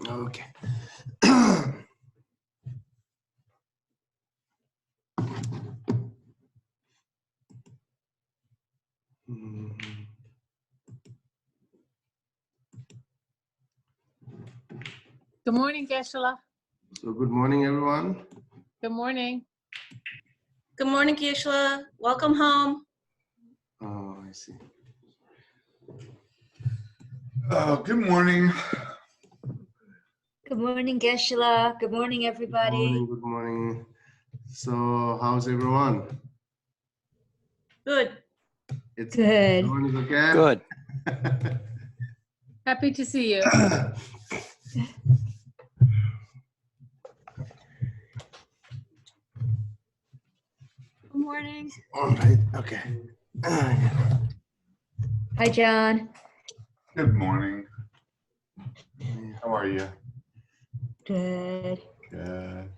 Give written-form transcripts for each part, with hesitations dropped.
Okay. Good morning, Geshe. So good morning, everyone. Good morning. Good morning, Geshe. Welcome home. Oh, I see. Good morning. Good morning, Geshe. Good morning, everybody. Good morning. So how's everyone? Good. It's Good. Everyone is okay? Good. Happy to see you. Good morning. All right. Okay. Hi, John. Good morning. How are you? Good. Good.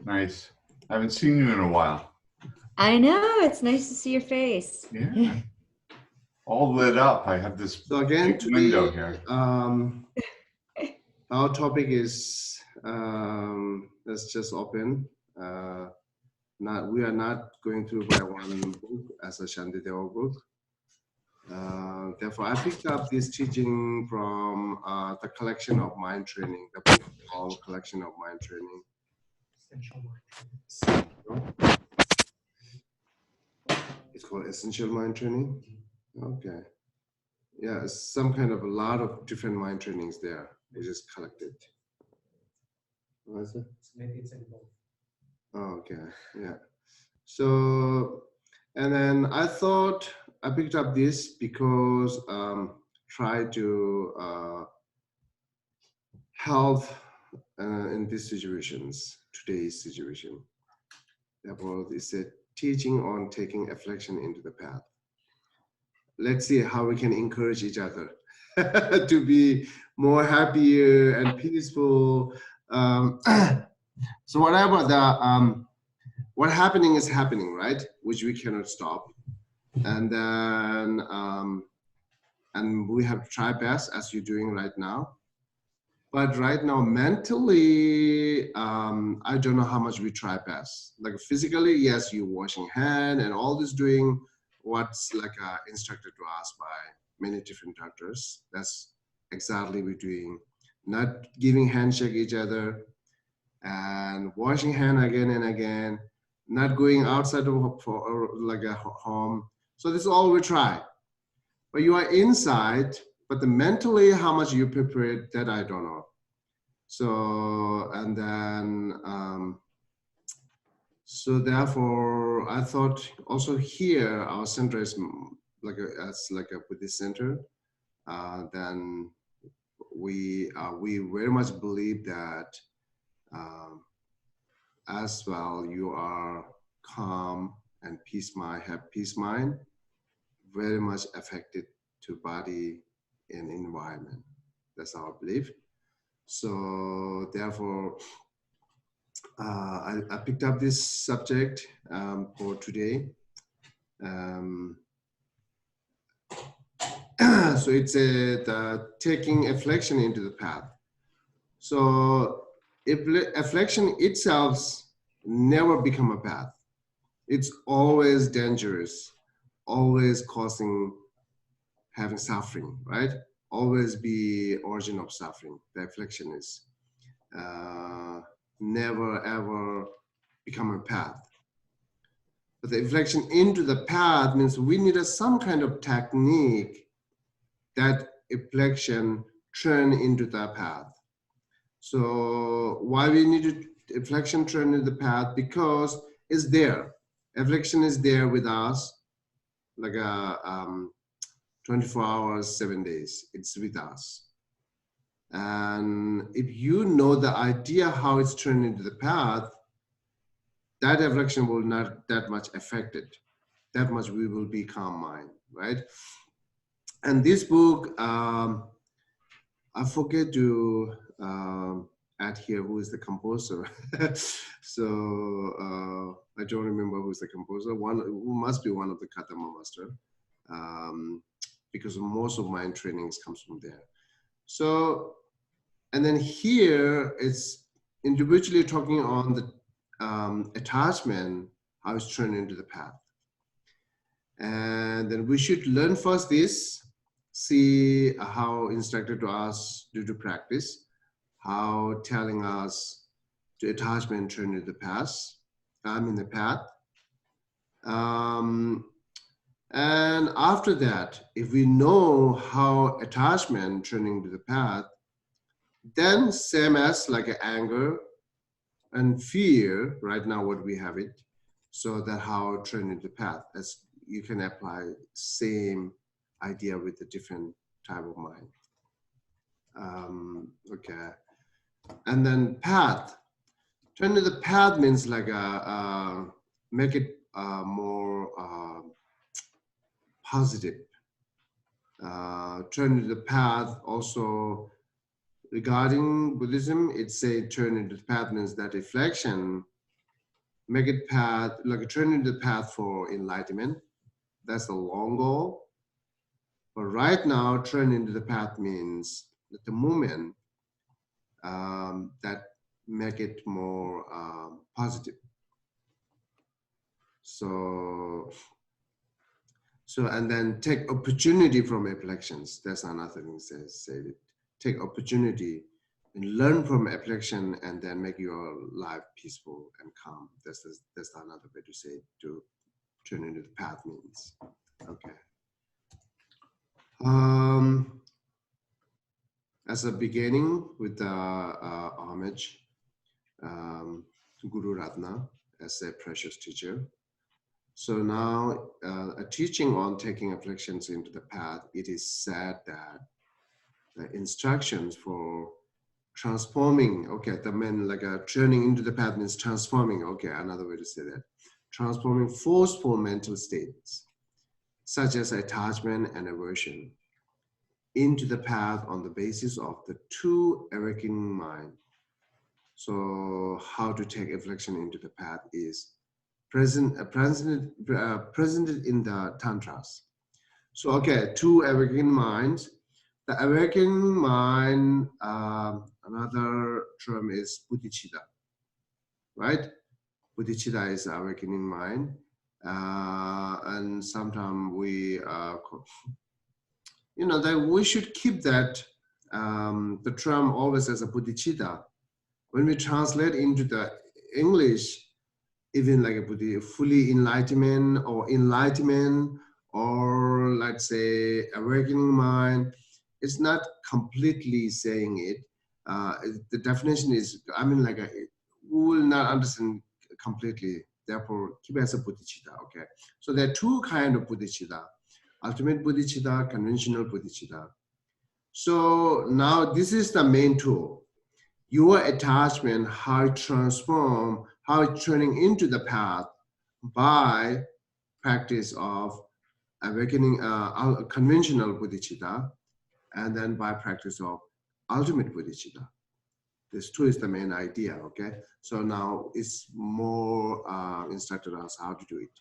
Nice. I haven't seen you in a while. I know. It's nice to see your face. Yeah. All lit up. I have this So again, big window today, here. our topic is let's just open. We are not going through by one book as a Shantideva book. Therefore, I picked up this teaching from the collection of mind training, the book called Collection of Mind Training. It's called Essential Mind Training. Okay. Yeah, some kind of a lot of different mind trainings there. We just collected. What is it? Maybe it's in both. Oh, okay. Yeah. So, and then I thought I picked up this because try to help in these situations, today's situation. Therefore, it's a teaching on taking affliction into the path. Let's see how we can encourage each other to be more happier and peaceful. So whatever the what happening is happening, right? Which we cannot stop, and then and we have to try best as you're doing right now. But right now, mentally, I don't know how much we try best. Like physically, yes, you washing hand and all this doing what's like instructed to us by many different doctors. That's exactly we're doing. Not giving handshake each other and washing hand again and again. Not going outside of for like a home. So this is all we try. But you are inside. But the mentally, how much you prepared, that I don't know. So, and then, so therefore, I thought also here, our center is like as like a Buddhist center. Then we very much believe that as well, you are calm and peace mind, have peace mind, very much affected to body and environment. That's our belief. So therefore, I picked up this subject for today. So it's the taking affliction into the path. So affliction itself never become a path. It's always dangerous, always causing having suffering, right? Always be origin of suffering. The affliction is never ever become a path. But the affliction into the path means we need some kind of technique that affliction turn into the path. So why we need affliction turn into the path? Because it's there. Affliction is there with us, like a 24 hours, 7 days. It's with us. And if you know the idea how it's turned into the path, that affliction will not that much affected. That much we will be calm mind, right? And this book, I forget to add here who is the composer. So I don't remember who's the composer. One who must be one of the Katama master, because most of my trainings comes from there. So And then here it's individually talking on the attachment, how it's turned into the path. And then we should learn first this, see how instructor to us do to practice, how telling us to attachment turn into the path. I'm in the path. And after that, if we know how attachment turning into the path, then same as like anger and fear, right now what we have it, so that how turn into the path, as you can apply same idea with a different type of mind. Okay, and then path. Turn to the path means like make it more positive. Turn to the path also regarding Buddhism, it's say turn into the path means that reflection, make it path, like turn into the path for enlightenment. That's the long goal. But right now, turn into the path means that the movement that make it more positive. So and then take opportunity from afflictions. That's another thing says. Say it. Take opportunity and learn from affliction, and then make your life peaceful and calm. That's another way to say it, to turn into the path means. Okay. As a beginning with the homage to Guru Ratna as a precious teacher. So now a teaching on taking afflictions into the path, it is said that the instructions for transforming, okay, the men like turning into the path means transforming, okay, another way to say that. Transforming forceful mental states, such as attachment and aversion, into the path on the basis of the two awakening mind. So how to take affliction into the path is presented in the tantras. So okay, two awakening minds. The awakening mind, another term is bodhicitta, right? Bodhicitta is awakening mind, and sometimes we, that we should keep that the term always as a bodhicitta. When we translate into the English, even like a fully enlightenment, or let's say awakening mind, it's not completely saying it. The definition is, we will not understand completely. Therefore, keep it as a bodhicitta. Okay. So there are two kinds of bodhicitta: ultimate bodhicitta, conventional bodhicitta. So now this is the main tool. Your attachment, how it transform, how it's turning into the path by practice of awakening, conventional bodhicitta, and then by practice of ultimate bodhicitta. This two is the main idea, okay? So now it's more instructed us how to do it.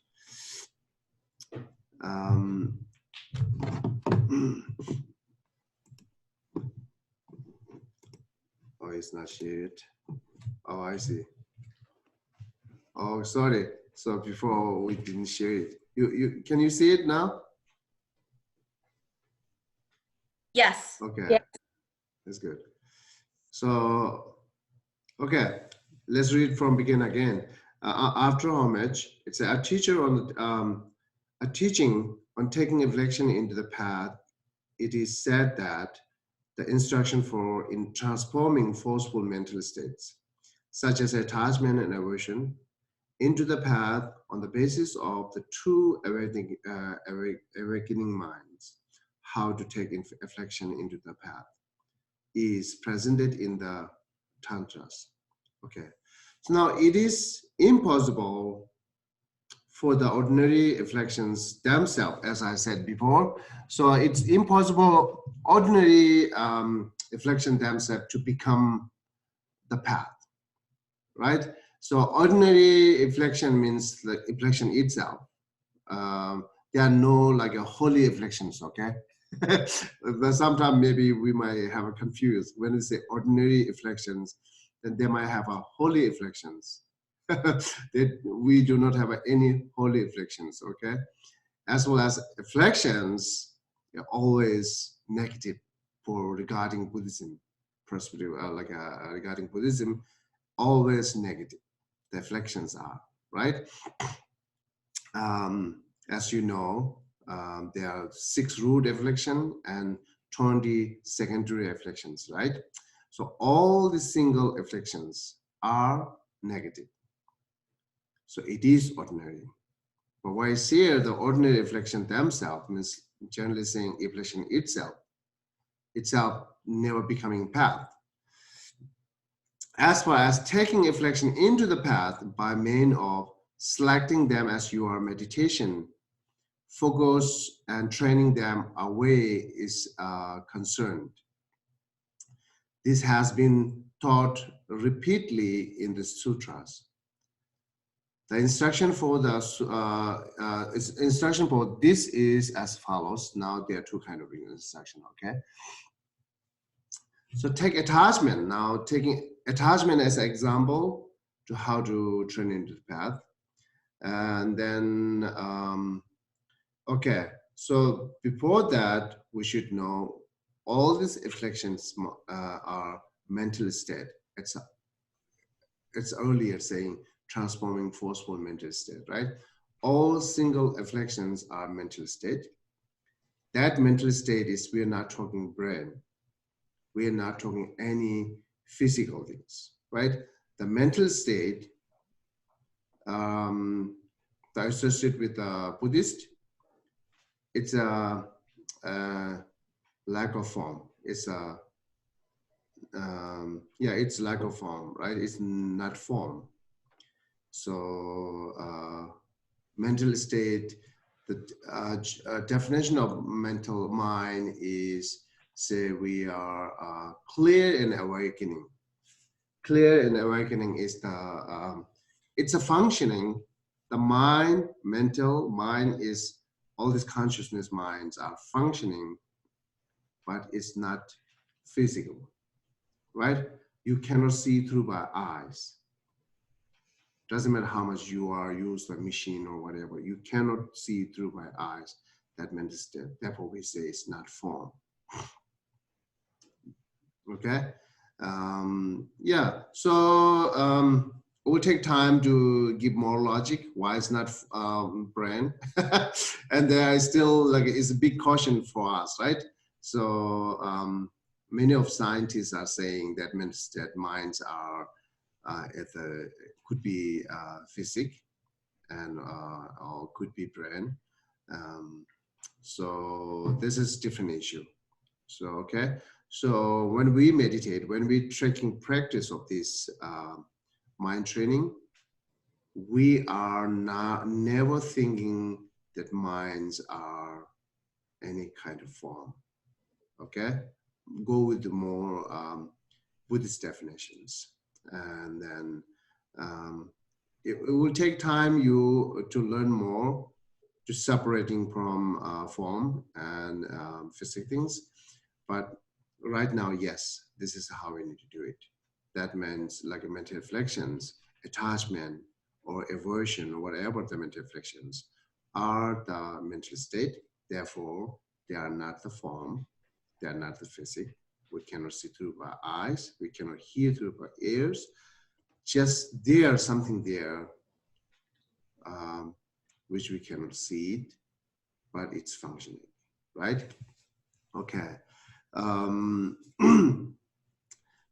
Oh, it's not shared. Oh, I see. Oh, sorry. So before we didn't share it. You can you see it now? Yes. Okay. Yeah. That's good. So, okay, let's read from begin again. After homage, it's a teacher on a teaching on taking affliction into the path. It is said that the instruction for in transforming forceful mental states, such as attachment and aversion, into the path on the basis of the two awakening minds, how to take affliction into the path, is presented in the tantras. Okay, so now it is impossible for the ordinary afflictions themselves, as I said before. So it's impossible ordinary affliction themselves to become the path, right? So ordinary affliction means the affliction itself. There are no like a holy afflictions, okay? But sometimes maybe we might have a confused. When we say ordinary afflictions, then they might have a holy afflictions. We do not have any holy afflictions, okay? As well as afflictions, are always negative for regarding Buddhism perspective, regarding Buddhism, always negative. The afflictions are, right? As you know, there are 6 root affliction and 20 secondary afflictions, right? So all the single afflictions are negative. So it is ordinary. But why is here the ordinary affliction themselves means generally saying affliction itself never becoming path. As far as taking affliction into the path by means of selecting them as your meditation, focus and training them away is concerned. This has been taught repeatedly in the sutras. The instruction for this is as follows. Now there are 2 kinds of instruction, okay? So take attachment. Now taking attachment as an example to how to train into the path. And then, okay, so before that, we should know all these afflictions are mental state. It's earlier saying transforming forceful mental state, right? All single afflictions are mental state. That mental state is, we are not talking brain. We are not talking any physical things, right? The mental state, the associated with a Buddhist, it's a lack of form. It's a, it's lack of form, right? It's not form. So mental state, the definition of mental mind is, say we are clear and awakening. Clear and awakening is the, it's a functioning, the mind, mental mind is, all these consciousness minds are functioning, but it's not physical, right? You cannot see through by eyes. Doesn't matter how much you are used by machine or whatever, you cannot see through by eyes that mental state. Therefore we say it's not form. Okay, so it will take time to give more logic why it's not brain. And there is still, like, it's a big caution for us, right? So many of scientists are saying that mental state minds are could be physic and or could be brain. So this is different issue. So okay, so when we meditate, when we taking practice of this mind training, we are never thinking that minds are any kind of form. Okay, go with the more Buddhist definitions, and then it will take time to learn more, to separating from form and physical things. But right now, yes, this is how we need to do it. That means like a mental afflictions, attachment or aversion or whatever the mental afflictions are the mental state. Therefore, they are not the form. They are not the physic. We cannot see through our eyes. We cannot hear through our ears. Just there, something there, which we cannot see it, but it's functioning, right? Okay.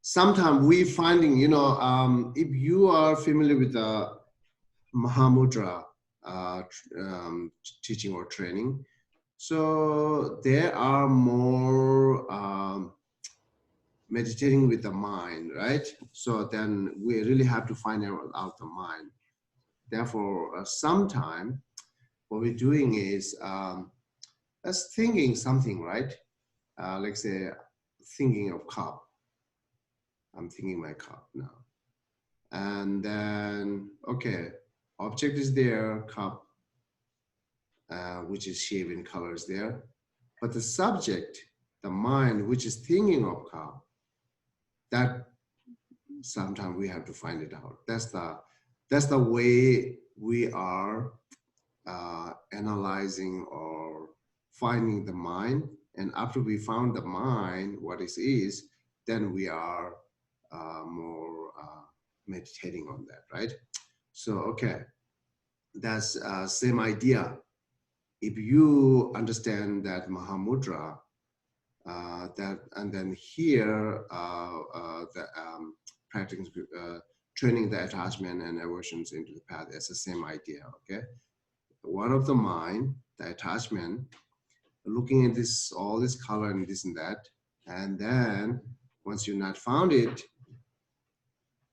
Sometimes we finding, if you are familiar with the Mahamudra teaching or training, so there are more meditating with the mind, right? So then we really have to find out the mind. Therefore, sometime what we're doing is that's thinking something, right? Like say, thinking of cup. I'm thinking my cup now. And then, okay, object is there, cup, which is shape and colors there. But the subject, the mind, which is thinking of car, that sometimes we have to find it out. That's the way we are analyzing or finding the mind. And after we found the mind, what it is, then we are more meditating on that, right? So, okay, that's same idea. If you understand that Mahamudra, and then here the practicing, training the attachment and aversions into the path, it's the same idea, okay? One of the mind, the attachment, looking at this, all this color and this and that, and then once you've not found it,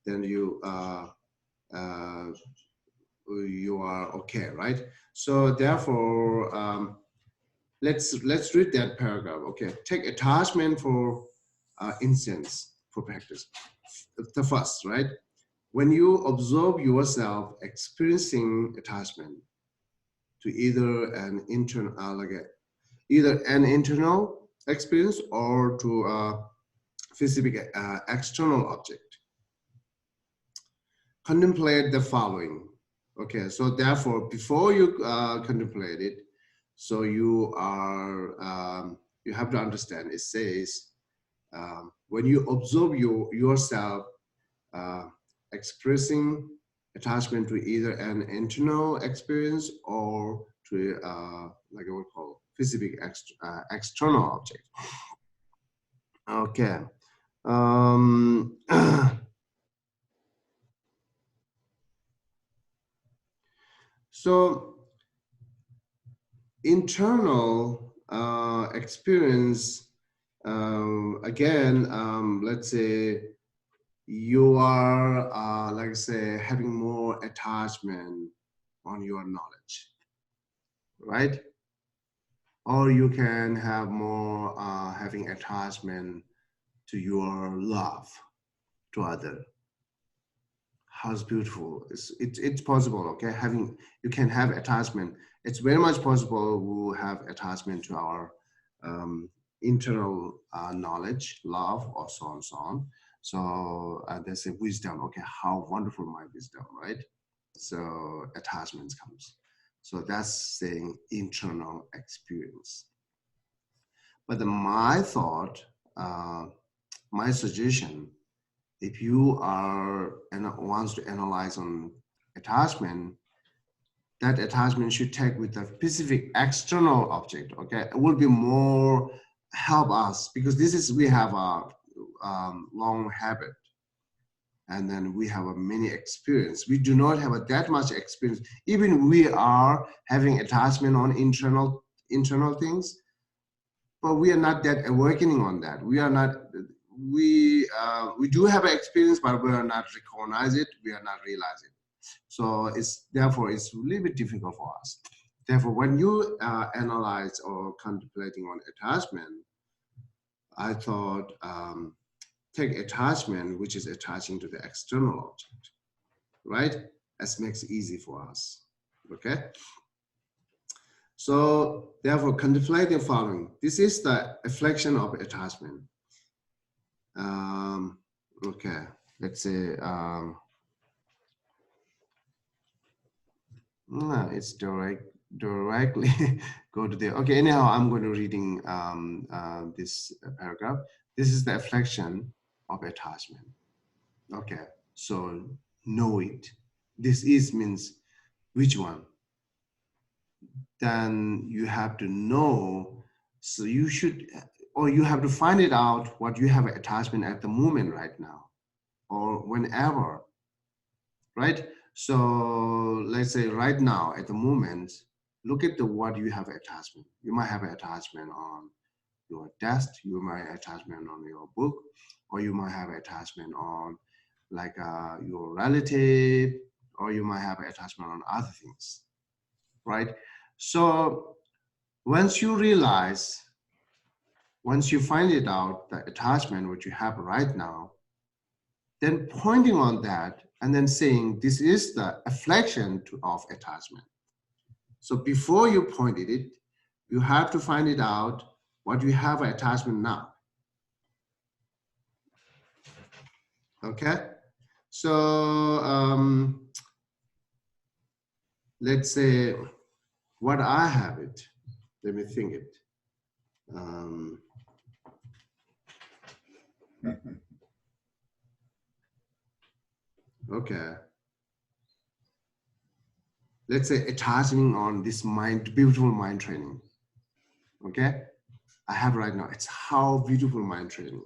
then you are okay, right? So therefore, let's read that paragraph. Okay, take attachment for instance for practice. The first, right? When you observe yourself experiencing attachment to either an internal experience or to a specific external object, contemplate the following. Okay, so therefore, before you contemplate it, so you are you have to understand. It says when you observe yourself expressing attachment to either an internal experience or to like what we call specific external object. Okay. So internal experience, again, let's say you are, like say, having more attachment on your knowledge, right? Or you can have more having attachment to your love to other. How's beautiful? It's possible, okay? You can have attachment. It's very much possible we have attachment to our internal knowledge, love, or so on and so on. So there's a wisdom, okay? How wonderful my wisdom, right? So attachments comes. So that's saying internal experience. But my thought, my suggestion, if you are wants to analyze on attachment, that attachment should take with a specific external object. Okay, it will be more help us because this is we have a long habit, and then we have a many experience. We do not have that much experience. Even we are having attachment on internal things, but we are not that awakening on that. We are not. We do have an experience, but we are not recognize it. We are not realize it. So therefore it's a little bit difficult for us. Therefore, when you analyze or contemplating on attachment, I thought take attachment, which is attaching to the external object, right? That makes it easy for us. Okay. So therefore, contemplate the following. This is the affliction of attachment. Okay, let's say no, it's directly go to the. Okay, anyhow, I'm going to reading this paragraph. This is the affliction of attachment. Okay, so know it. This is means which one? Then you have to know. So you should. Or you have to find it out what you have attachment at the moment right now, or whenever, right? So let's say right now at the moment, look at what you have attachment. You might have an attachment on your desk, you might have attachment on your book, or you might have attachment on like your relative, or you might have attachment on other things, right? So once you realize, once you find it out, the attachment which you have right now, then pointing on that and then saying this is the affliction of attachment. So before you pointed it, you have to find it out What do you have an attachment now? Okay, so let's say what I have it. Let me think it. Okay. Let's say attaching on this mind, beautiful mind training. Okay, I have right now. It's how beautiful mind training.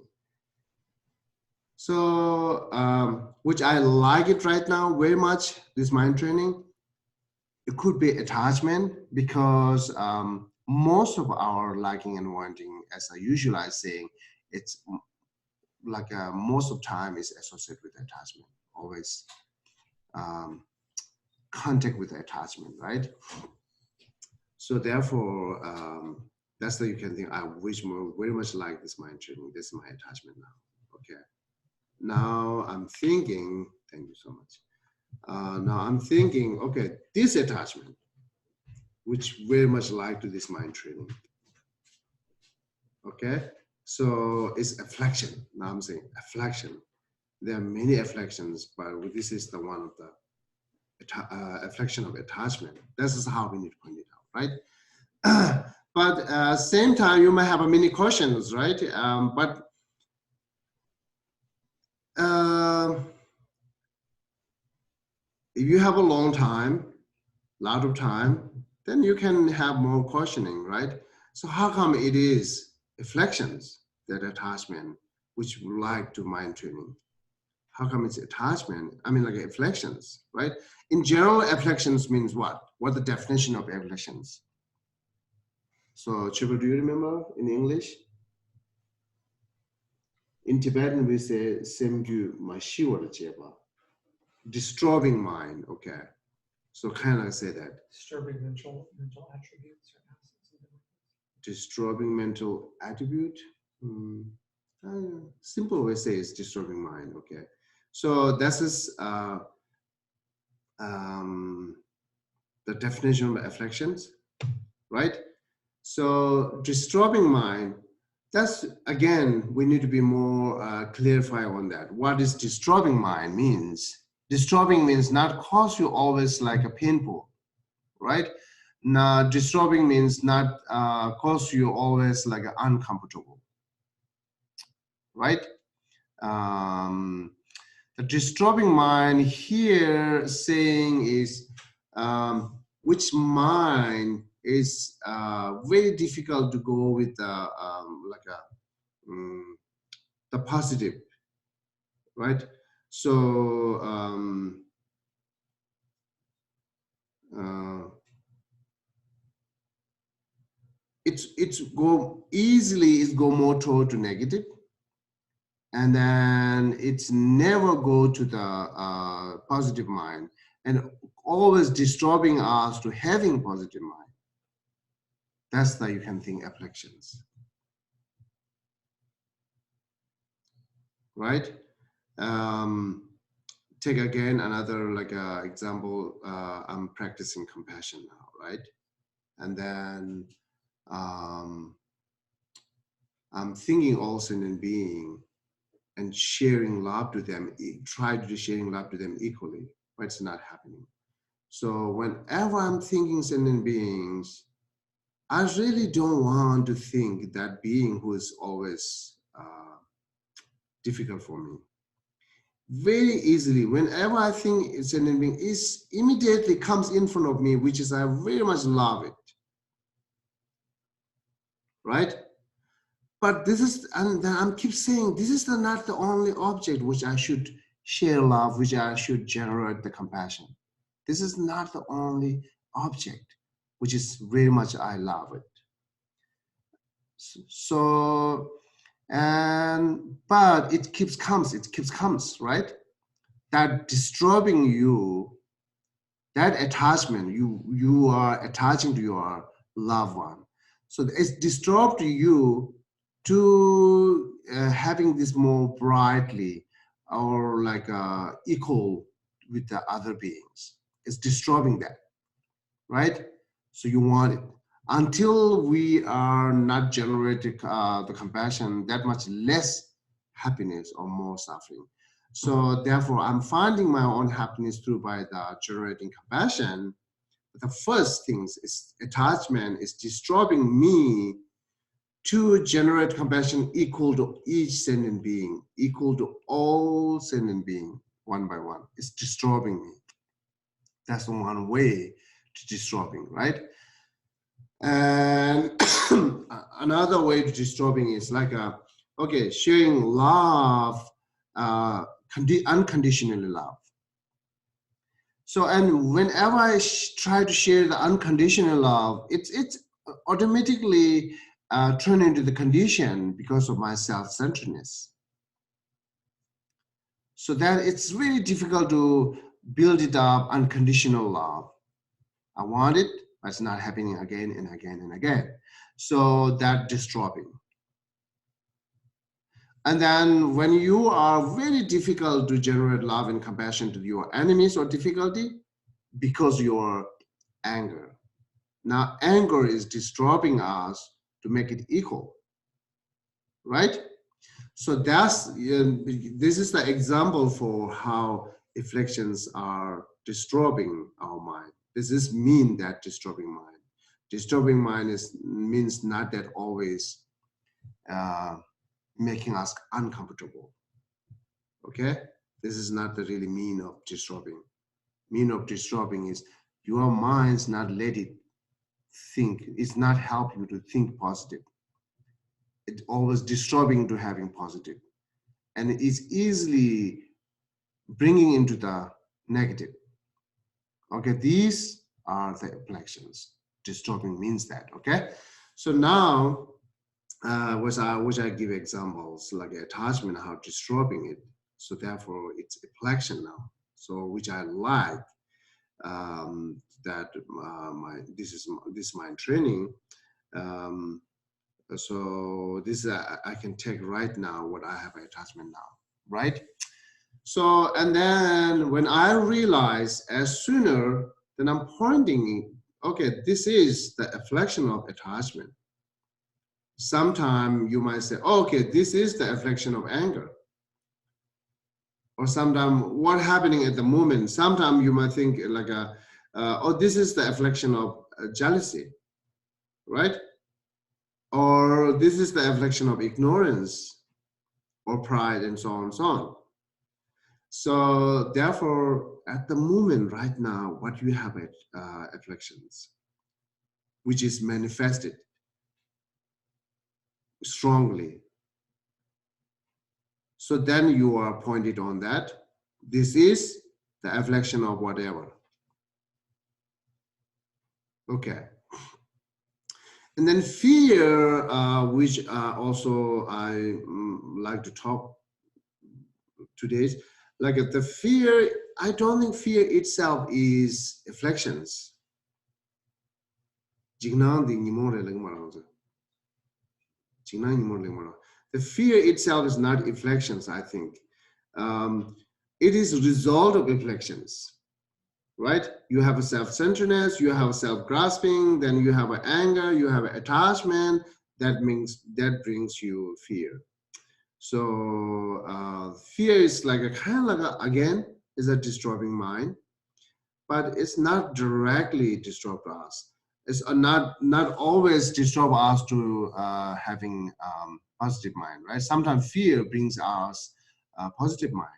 So, which I like it right now very much. This mind training. It could be attachment because most of our liking and wanting, as I usually saying, it's like most of time is associated with attachment. Always contact with attachment, right? So therefore, that's why you can think, I wish more, very much like this mind training. This is my attachment now. Okay. Now I'm thinking, thank you so much. Now I'm thinking, okay, this attachment, which very much like to this mind training. Okay, so it's affliction. Now I'm saying affliction. There are many afflictions, but this is the one of the affliction of attachment. This is how we need to point it out, right? But same time, you might have many questions, right? If you have a long time, lot of time, then you can have more questioning, right? So how come it is afflictions, that attachment, which we like to mind training? How come it's attachment? I mean, like afflictions, right? In general, afflictions means what? What the definition of afflictions? So, Chico, do you remember in English? In Tibetan, we say semgyu mashiwa cheba, disturbing mind. Okay, so kind of say that. Disturbing mental attributes or assets. Disturbing mental attribute. Simple way to say is disturbing mind. Okay, so this is the definition of afflictions, right? So disturbing mind. That's again, we need to be more clarify on that. What is disturbing mind means? Disturbing means not cause you always like a painful, right? Now, disturbing means not cause you always like uncomfortable, right? The disturbing mind here saying is which mind is very difficult to go with the positive, right? So it's go easily, it go more toward to negative, and then it's never go to the positive mind, and always disturbing us to having positive mind. That's the, you can think, afflictions, right? Take again another like example. I'm practicing compassion now, right? And then I'm thinking also in being and sharing love to them, try to do sharing love to them equally, but it's not happening. So whenever I'm thinking sentient beings, I really don't want to think that being who is always difficult for me. Very easily, whenever I think it's an being, is immediately comes in front of me, which is I very much love it, right? But this is, and I'm keep saying, this is not the only object which I should share love, which I should generate the compassion. This is not the only object, which is very much I love it. So, but it keeps comes, right? That disturbing you, that attachment, you are attaching to your loved one. So it's disturbed you to having this more brightly or like equal with the other beings. It's disturbing that, right? So you want it. Until we are not generating the compassion, that much less happiness or more suffering. So therefore, I'm finding my own happiness through by the generating compassion. The first things is attachment is disturbing me to generate compassion equal to each sentient being, equal to all sentient being, one by one. It's disturbing me. That's one way to disturbing, right? And another way to disturbing is like okay, sharing love, unconditionally love. So, and whenever I try to share the unconditional love, it's automatically turn into the condition because of my self-centeredness. So that it's really difficult to build it up unconditional love. I want it, but it's not happening again and again and again. So that disturbing. And then when you are very difficult to generate love and compassion to your enemies or difficulty, because your anger. Now anger is disturbing us to make it equal, right? So that's, this is the example for how afflictions are disturbing our mind. This is mean that disturbing mind. Disturbing mind means not that always making us uncomfortable. Okay, this is not the really mean of disturbing. Mean of disturbing is your mind's not let it think. It's not help you to think positive. It's always disturbing to having positive, and it's easily bringing into the negative. Okay, these are the afflictions. Disturbing means that. Okay, so now which I give examples like attachment, how disturbing it. So therefore, it's affliction now. So which I like that this is my training. So this I can take right now what I have attachment now, right? So and then when I realize as sooner, then I'm pointing, okay, this is the affliction of attachment. Sometime you might say, oh, okay, this is the affliction of anger. Or sometimes what happening at the moment, sometimes you might think like oh, this is the affliction of jealousy, right? Or this is the affliction of ignorance or pride and so on and so on. So therefore, at the moment right now, what you have afflictions, which is manifested strongly. So then you are pointed on that. This is the affliction of whatever. Okay. And then fear, which also I like to talk today, like the fear, I don't think fear itself is afflictions. The fear itself is not afflictions, I think. It is a result of afflictions, right? You have a self-centeredness, you have a self-grasping, then you have an anger, you have an attachment. That means that brings you fear. So fear is like a kind of like again is a disturbing mind, but it's not directly disturb us. It's not always disturb us to having positive mind, right? Sometimes fear brings us positive mind.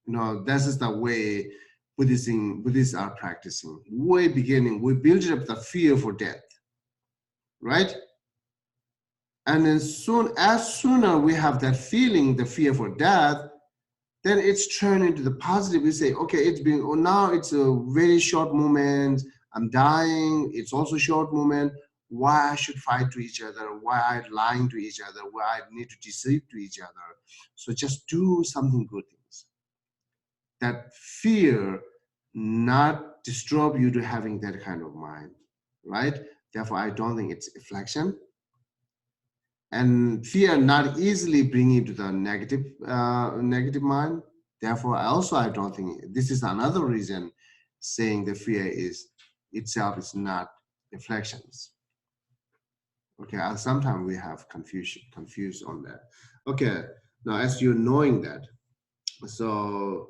You know, this is the way Buddhists are practicing. Way beginning, we build up the fear for death, right? And then as sooner we have that feeling, the fear for death, then it's turned into the positive. We say, okay, it's been, oh, now it's a very short moment. I'm dying. It's also a short moment. Why I should fight to each other? Why I lying to each other? Why I need to deceive to each other? So just do something good things. That fear not disturb you to having that kind of mind, right? Therefore, I don't think it's affliction. And fear not easily bring you to the negative mind. Therefore, I don't think this is another reason saying the fear is itself is not inflections. Okay, and sometimes we have confused on that. Okay, now as you're knowing that, so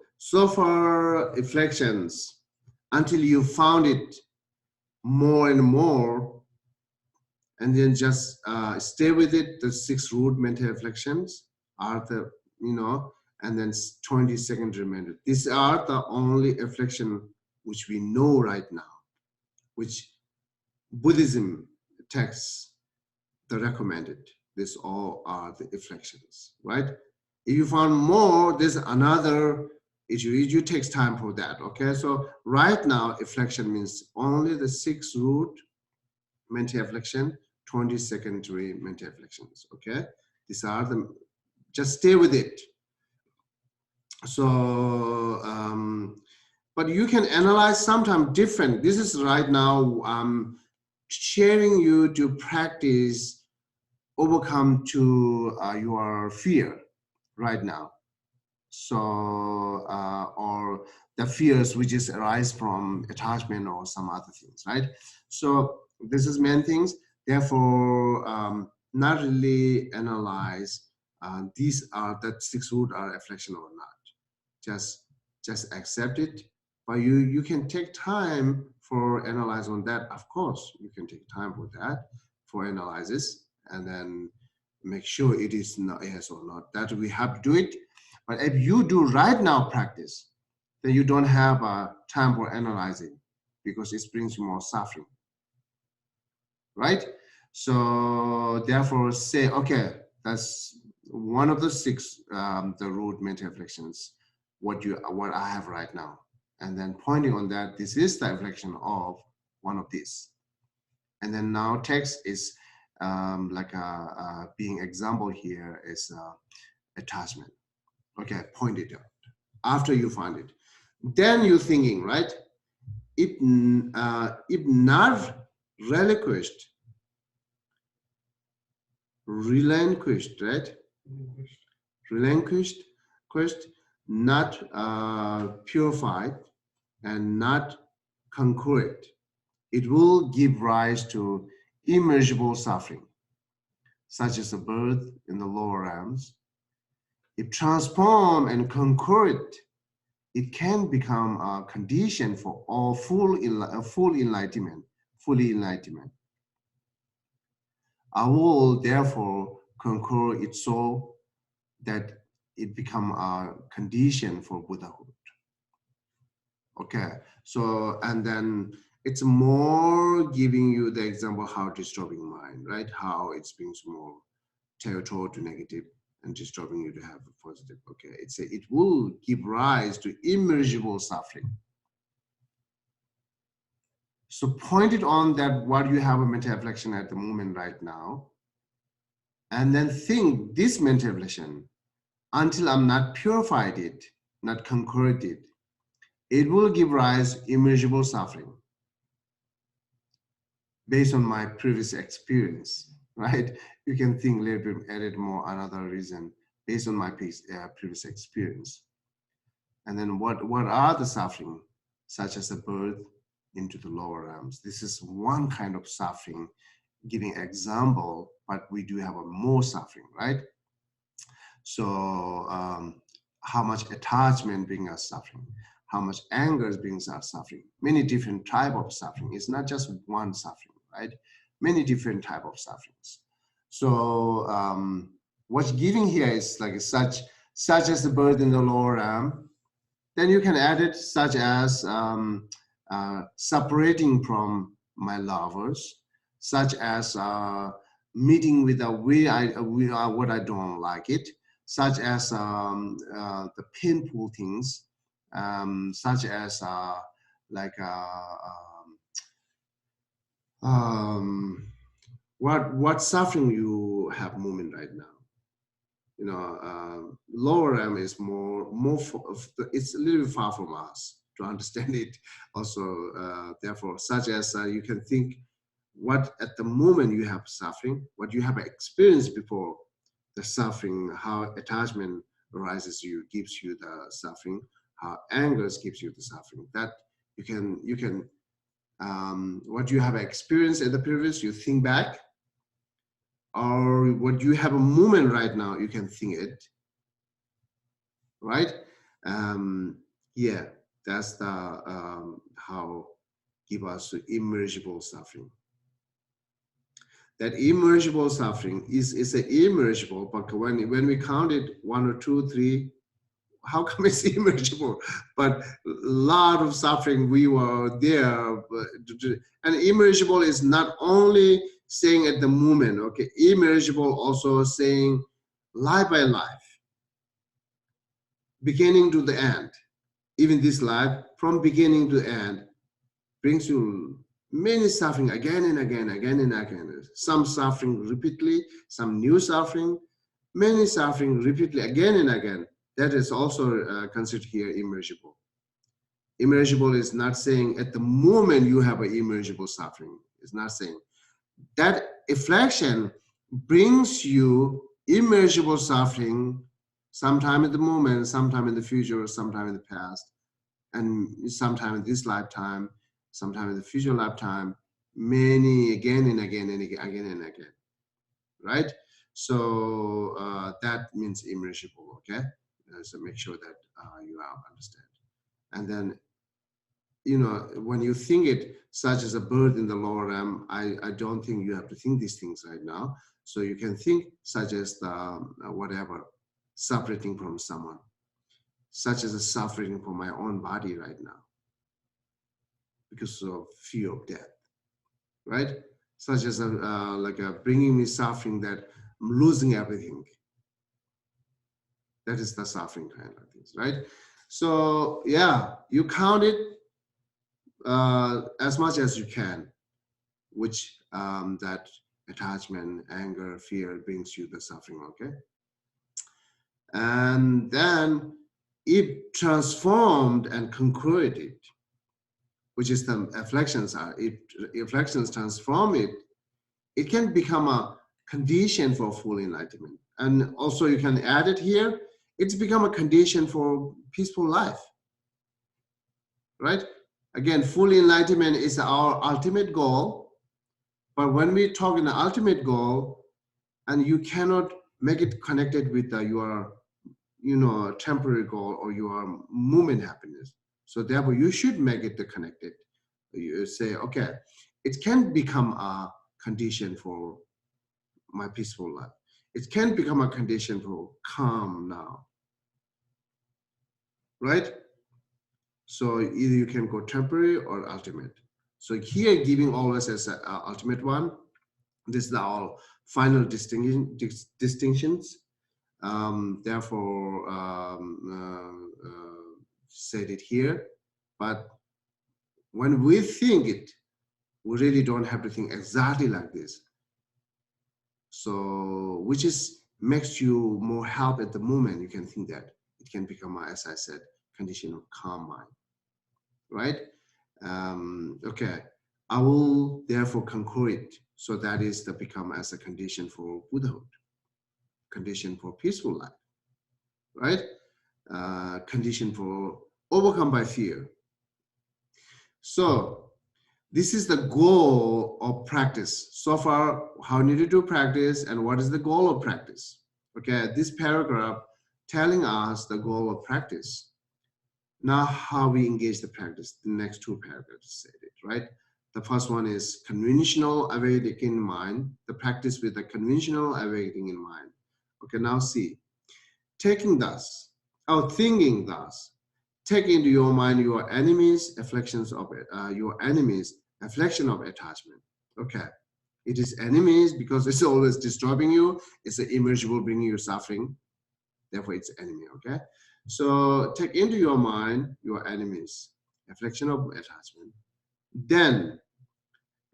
for inflections, until you found it more and more, and then just stay with it. The 6 root mental inflections are the, and then 20 secondary mental. These are the only inflection which we know right now, which Buddhism texts the recommended. These all are the inflections, right? If you found more, there's another issue. It takes time for that. Okay, so right now, inflection means only the 6 root mental inflection, 20 secondary mental inflections. Okay, these are the. Just stay with it. So, but you can analyze sometimes different. This is right now. Sharing you to practice overcome to your fear right now. So or the fears which is arise from attachment or some other things, right? So this is main things. Therefore, not really analyze these are that 6 root are affliction or not. Just accept it. But you can take time for analyze on that. Of course, you can take time for that, for analysis, and then make sure it is not yes or not. That we have to do it. But if you do right now practice, then you don't have time for analyzing because it brings you more suffering, right? So therefore say, okay, that's one of the 6, the root mental afflictions, what I have right now. And then pointing on that, this is the affliction of one of these. And then now text is like being example here is attachment. Okay, point it out. After you find it, then you're thinking, right? If not relinquished, right? Relinquished, not purified, and not concurrent, it will give rise to immeasurable suffering, such as a birth in the lower realms. If transformed and concurrent, it can become a condition for all fully enlightenment. I will therefore concur it so that it become a condition for Buddhahood. Okay, so and then it's more giving you the example how disturbing mind, right? How it brings more territorial to negative and disturbing you to have a positive. Okay, it will give rise to immeasurable suffering. So point it on that what you have a mental affliction at the moment right now, and then think this mental affliction until I'm not purified it, not conquered it, it will give rise to immeasurable suffering based on my previous experience, right? You can think a little bit, add it more another reason based on my previous experience. And then what are the suffering, such as a birth into the lower realms? This is one kind of suffering, giving example, but we do have a more suffering, right? So how much attachment brings us suffering? How much anger brings us suffering? Many different type of suffering. It's not just one suffering, right? Many different type of sufferings. So what's giving here is like such as the birth in the lower realm. Then you can add it such as separating from my lovers, such as meeting with what I don't like it, such as the painful things, such as what suffering you have moment right now. You know, lower realm is more it's a little bit far from us to understand it. Also, therefore, such as you can think what at the moment you have suffering, what you have experienced before the suffering, how attachment arises gives you the suffering, how anger gives you the suffering. That you can what you have experienced in the previous, you think back, or what you have a moment right now, you can think it, right? Yeah, that's the how give us immeasurable suffering. That immeasurable suffering is an immeasurable, but when we count it 1 or 2, 3, how come it's immeasurable? But a lot of suffering we were there, and immeasurable is not only saying at the moment, okay, immeasurable also saying life by life, beginning to the end. Even this life, from beginning to end, brings you many suffering again and again, again and again. Some suffering repeatedly, some new suffering, many suffering repeatedly again and again. That is also considered here immeasurable. Immeasurable is not saying at the moment you have an immeasurable suffering. It's not saying that affliction brings you immeasurable suffering sometime at the moment, sometime in the future, sometime in the past, and sometime in this lifetime, sometime in the future lifetime, many again and again and again and again, right? So that means immeasurable, okay? So make sure that you understand. And then, you know, when you think it such as a bird in the lower realm, I don't think you have to think these things right now. So you can think such as the whatever, separating from someone, such as a suffering from my own body right now because of fear of death, right? Such as bringing me suffering that I'm losing everything. That is the suffering kind of things, right? So yeah, you count it as much as you can, which that attachment, anger, fear brings you the suffering, okay? And then it transformed and concluded, which is the afflictions are. If afflictions transform it, it can become a condition for full enlightenment. And also you can add it here, it's become a condition for peaceful life, right? Again, full enlightenment is our ultimate goal. But when we talk in the ultimate goal, and you cannot make it connected with your, you know, temporary goal or your moment happiness. So therefore, you should make it connected. You say, okay, it can become a condition for my peaceful life. It can become a condition for calm now, right? So either you can go temporary or ultimate. So here, giving always as an ultimate one. This is our final distinctions. Therefore, said it here. But when we think it, we really don't have to think exactly like this. So, which is makes you more help at the moment. You can think that it can become, as I said, condition of calm mind, right? Okay, I will therefore conclude. So that is to become as a condition for Buddhahood, condition for peaceful life, right? Condition for overcome by fear. So this is the goal of practice. So far, how need to do practice and what is the goal of practice? Okay, this paragraph telling us the goal of practice. Now how we engage the practice, the next two paragraphs say it, right? The first one is conventional awakening in mind, the practice with the conventional awakening in mind. Okay, now see, taking thus, or thinking thus, take into your mind your enemies, afflictions of it, your enemies, affliction of attachment. Okay, it is enemies because it's always disturbing you. It's an immeasurable bringing you suffering. Therefore, it's enemy. Okay, so take into your mind your enemies, affliction of attachment. Then,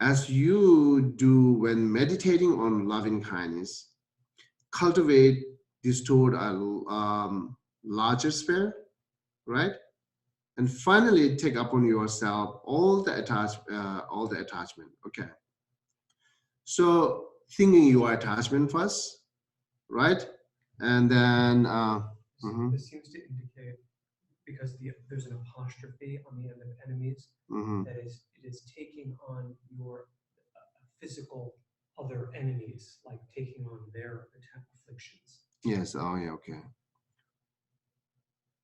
as you do when meditating on loving kindness, cultivate this toward a larger sphere, right? And finally, take upon yourself all the attachment. Okay. So thinking your attachment first, right? And then This seems to indicate because there's an apostrophe on the end of enemies, Mhm. that is, it is taking on your physical other enemies, like taking on their afflictions. Yes. Oh, yeah. Okay.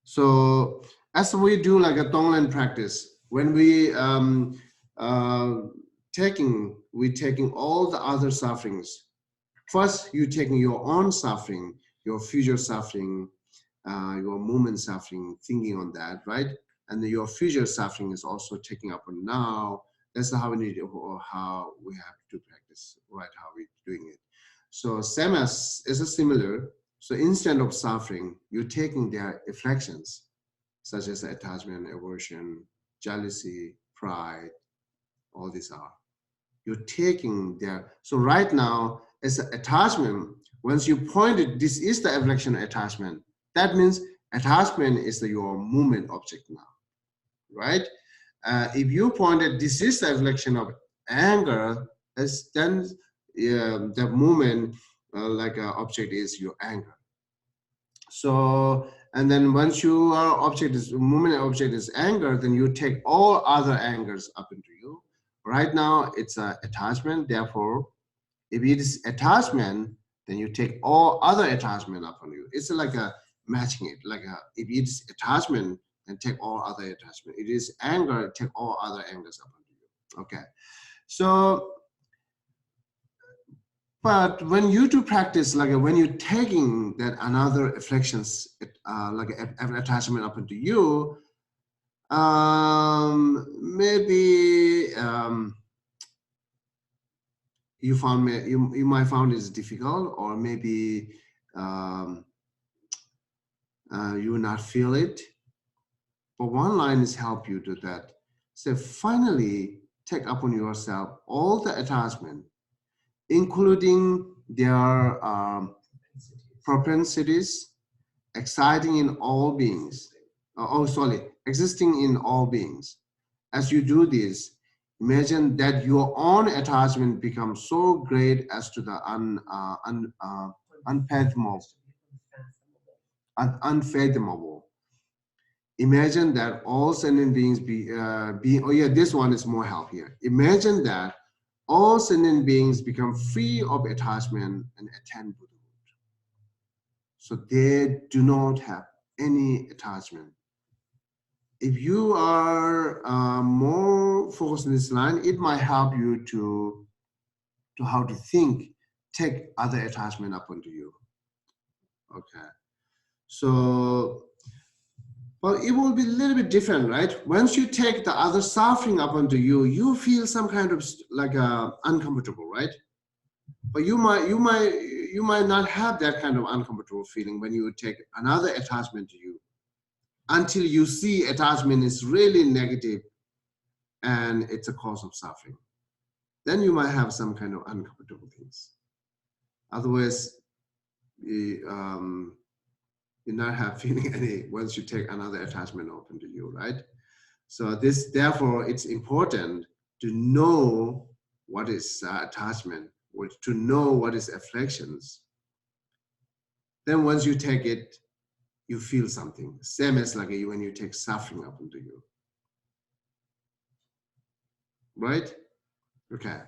So as we do like a Tonglen practice, when we taking all the other sufferings. First, you taking your own suffering, your future suffering, your moment suffering, thinking on that, right? And then your future suffering is also taking up on now. That's how we need, or how we have to practice, right? How we're doing it. So same as is a similar. So instead of suffering, you're taking their afflictions, such as attachment, aversion, jealousy, pride. All these are. You're taking their. So right now, as an attachment, once you pointed, this is the affliction attachment. That means attachment is your movement object now, right? If you pointed, this is the affliction of anger, as then the movement like an object is your anger. So, and then once your object is movement object is anger, then you take all other angers up into you. Right now, it's an attachment. Therefore, if it is attachment, then you take all other attachment upon you. It's like a matching it. Like a, if it is attachment, then take all other attachment. It is anger, take all other angers upon you. Okay. So, but when you do practice, like when you're taking that another afflictions, like an attachment up into you, maybe you might find it's difficult, or maybe you will not feel it. But one line is help you do that. So finally, take upon yourself all the attachment, including their propensities, exciting in all beings. Existing in all beings. As you do this, imagine that your own attachment becomes so great as to the unfathomable. Imagine that all sentient beings this one is more help here. Imagine that all sentient beings become free of attachment and attain Buddhahood. So they do not have any attachment. If you are more focused on this line, it might help you to how to think, take other attachment up onto you. Okay. So, well, it will be a little bit different, right? Once you take the other suffering up onto you, you feel some kind of like uncomfortable, right? But you might not have that kind of uncomfortable feeling when you take another attachment to you, until you see attachment is really negative and it's a cause of suffering. Then you might have some kind of uncomfortable things. Otherwise, you're not have feeling any once you take another attachment open to you, right? So therefore, it's important to know what is attachment, or to know what is afflictions. Then once you take it, you feel something. Same as like when you take suffering up into you, right? Okay.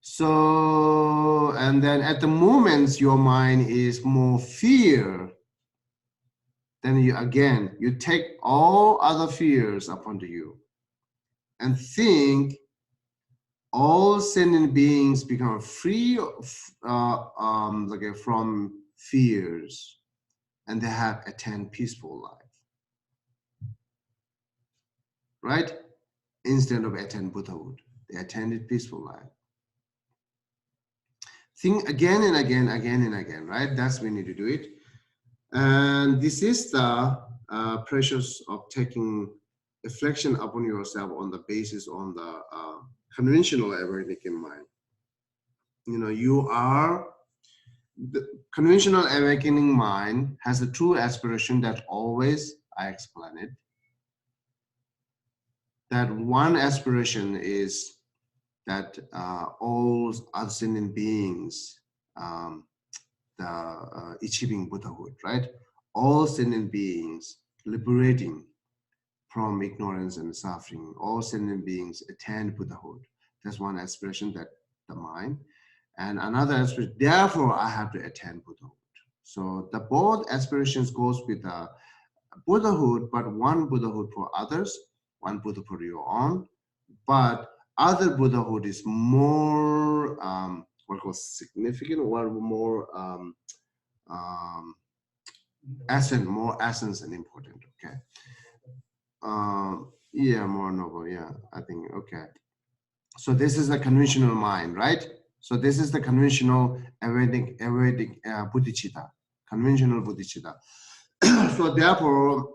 So, and then at the moment your mind is more fear, then you take all other fears upon you and think all sentient beings become free from fears, and they have attained peaceful life, right? Instead of attain Buddhahood, they attained peaceful life. Think again and again, right? That's we need to do it. And this is the precious of taking reflection upon yourself on the basis on the conventional awakening mind. You know, the conventional awakening mind has a true aspiration that always, I explain it, that one aspiration is that all other sentient beings, achieving Buddhahood, right? all sentient beings liberating from ignorance and suffering. All sentient beings attain Buddhahood. That's one aspiration, that the mind. And another aspiration, therefore I have to attain Buddhahood. So the both aspirations goes with the Buddhahood, but one Buddhahood for others, one Buddha for your own. But other Buddhahood is more what was significant, or more more essence and important. Okay. Yeah, more noble. Yeah, I think. Okay. So this is the conventional mind, right? So this is the conventional Vedic bodhicitta, conventional bodhicitta. So therefore,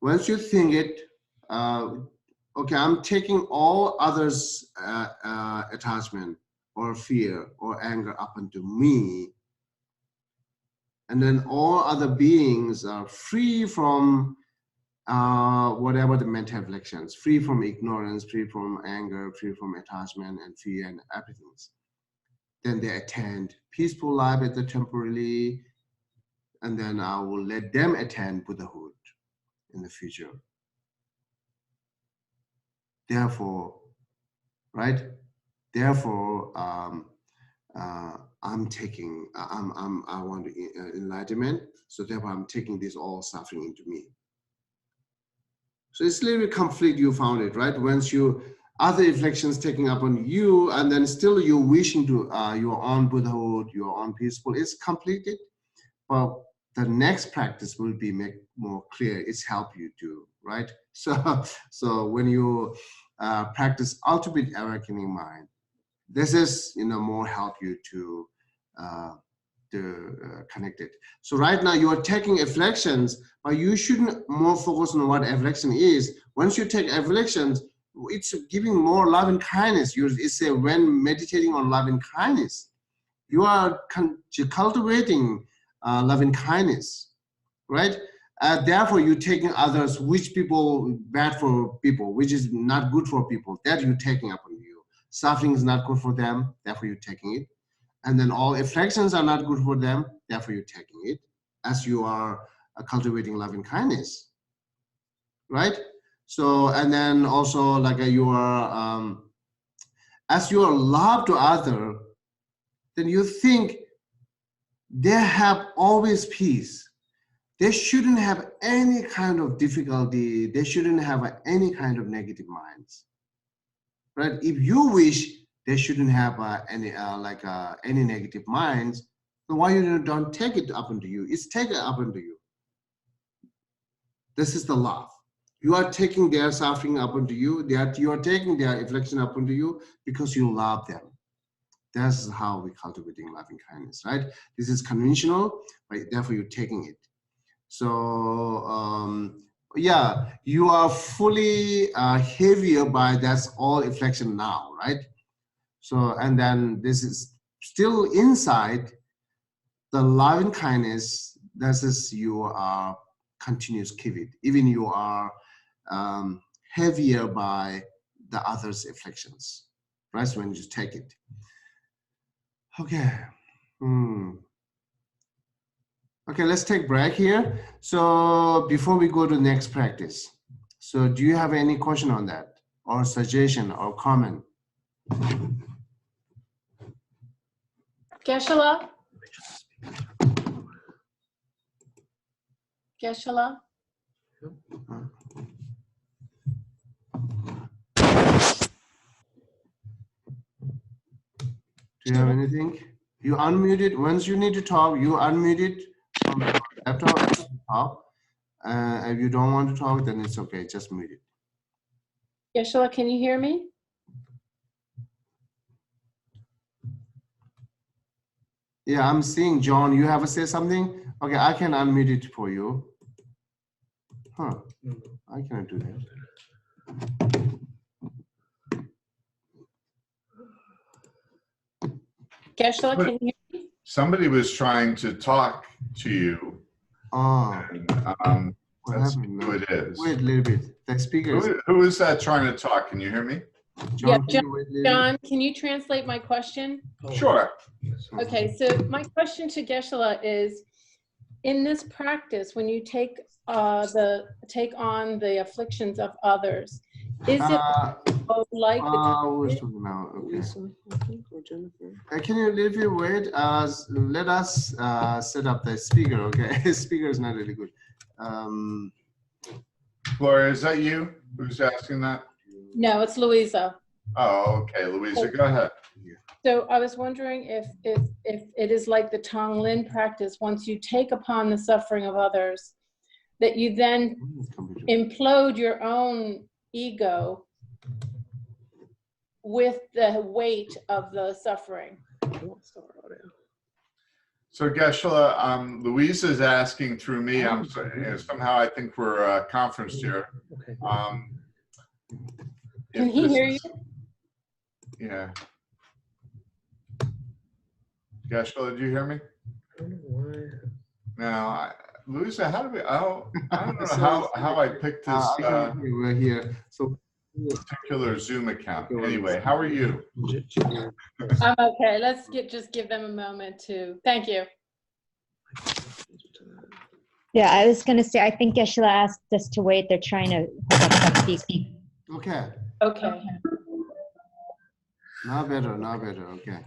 once you think it, okay, I'm taking all others' attachment or fear or anger up into me, and then all other beings are free from whatever the mental afflictions, free from ignorance, free from anger, free from attachment and fear and everything. Then they attain peaceful life at the temporarily, and then I will let them attain Buddhahood in the future. Therefore, right? Therefore, I'm taking, I want enlightenment. So therefore, I'm taking this all suffering into me. So it's a little bit conflict. You found it, right? Once you other afflictions taking up on you, and then still you wishing to your own Buddhahood, your own peaceful. It's completed, but the next practice will be make more clear. It's help you to, right? So when you practice ultimate awakening mind, this is more help you to connect it. So right now you are taking afflictions, but you shouldn't more focus on what affliction is. Once you take afflictions, it's giving more love and kindness. It's when meditating on love and kindness, you are cultivating love and kindness, right? Therefore, you're taking others, which people bad for people, which is not good for people, that you're taking up on you. Suffering is not good for them, therefore you're taking it. And then all afflictions are not good for them, therefore you're taking it, as you are cultivating love and kindness, right? So, and then also like you are, as you are love to other, then you think they have always peace. They shouldn't have any kind of difficulty. They shouldn't have any kind of negative minds, right? If you wish they shouldn't have any negative minds, then why you don't take it up into you? It's taken up into you. This is the love. You are taking their suffering up into you. You are taking their affliction up into you because you love them. That's how we cultivating loving kindness, right? This is conventional, but therefore you're taking it. So yeah, you are fully heavier by that's all affliction now, right? So, and then this is still inside the loving kindness. This is you are continuous keep it, even you are heavier by the others' afflictions, right? So when you take it. Okay. Okay, let's take break here. So before we go to the next practice, so do you have any question on that, or suggestion or comment? Geshe-la? Geshe-la? Do you have anything? You unmute it. Once you need to talk, you unmute it from the laptop and talk. If you don't want to talk, then it's okay. Just mute it. Geshe-la, can you hear me? Yeah, I'm seeing John. You have to say something? Okay, I can unmute it for you. Huh. I cannot do that. Geshe-la, can you hear me? Somebody was trying to talk to you. Oh, And, what let's see happened? who it is. Wait a little bit. The speaker is. Who is that trying to talk? Can you hear me? Yeah, John, can you wait a little bit? John, can you translate my question? Sure. Okay, so my question to Geshe-la is, in this practice, when you take on the afflictions of others, is it like Who's talking now? Okay. Can you leave your wait? Let us set up the speaker. Okay, speaker is not really good. Gloria, is that you who's asking that? No, it's Louisa. Oh, okay, Louisa, go ahead. So I was wondering if it is like the Tonglen practice, once you take upon the suffering of others, that you then implode your own ego with the weight of the suffering. So Geshe, Louisa is asking through me. I'm sorry, somehow I think we're conferenced here. Okay. Can he hear you? Yeah. Geshe, did you hear me? I don't know why. No, Louisa, how do we? I don't know how I picked this We're here. So particular Zoom account. Anyway, how are you? I'm okay. Let's just give them a moment to. Thank you. Yeah, I was going to say, I think Geshe asked us to wait. They're trying to hook up some speak. okay. Okay. Now better. Now better. Okay.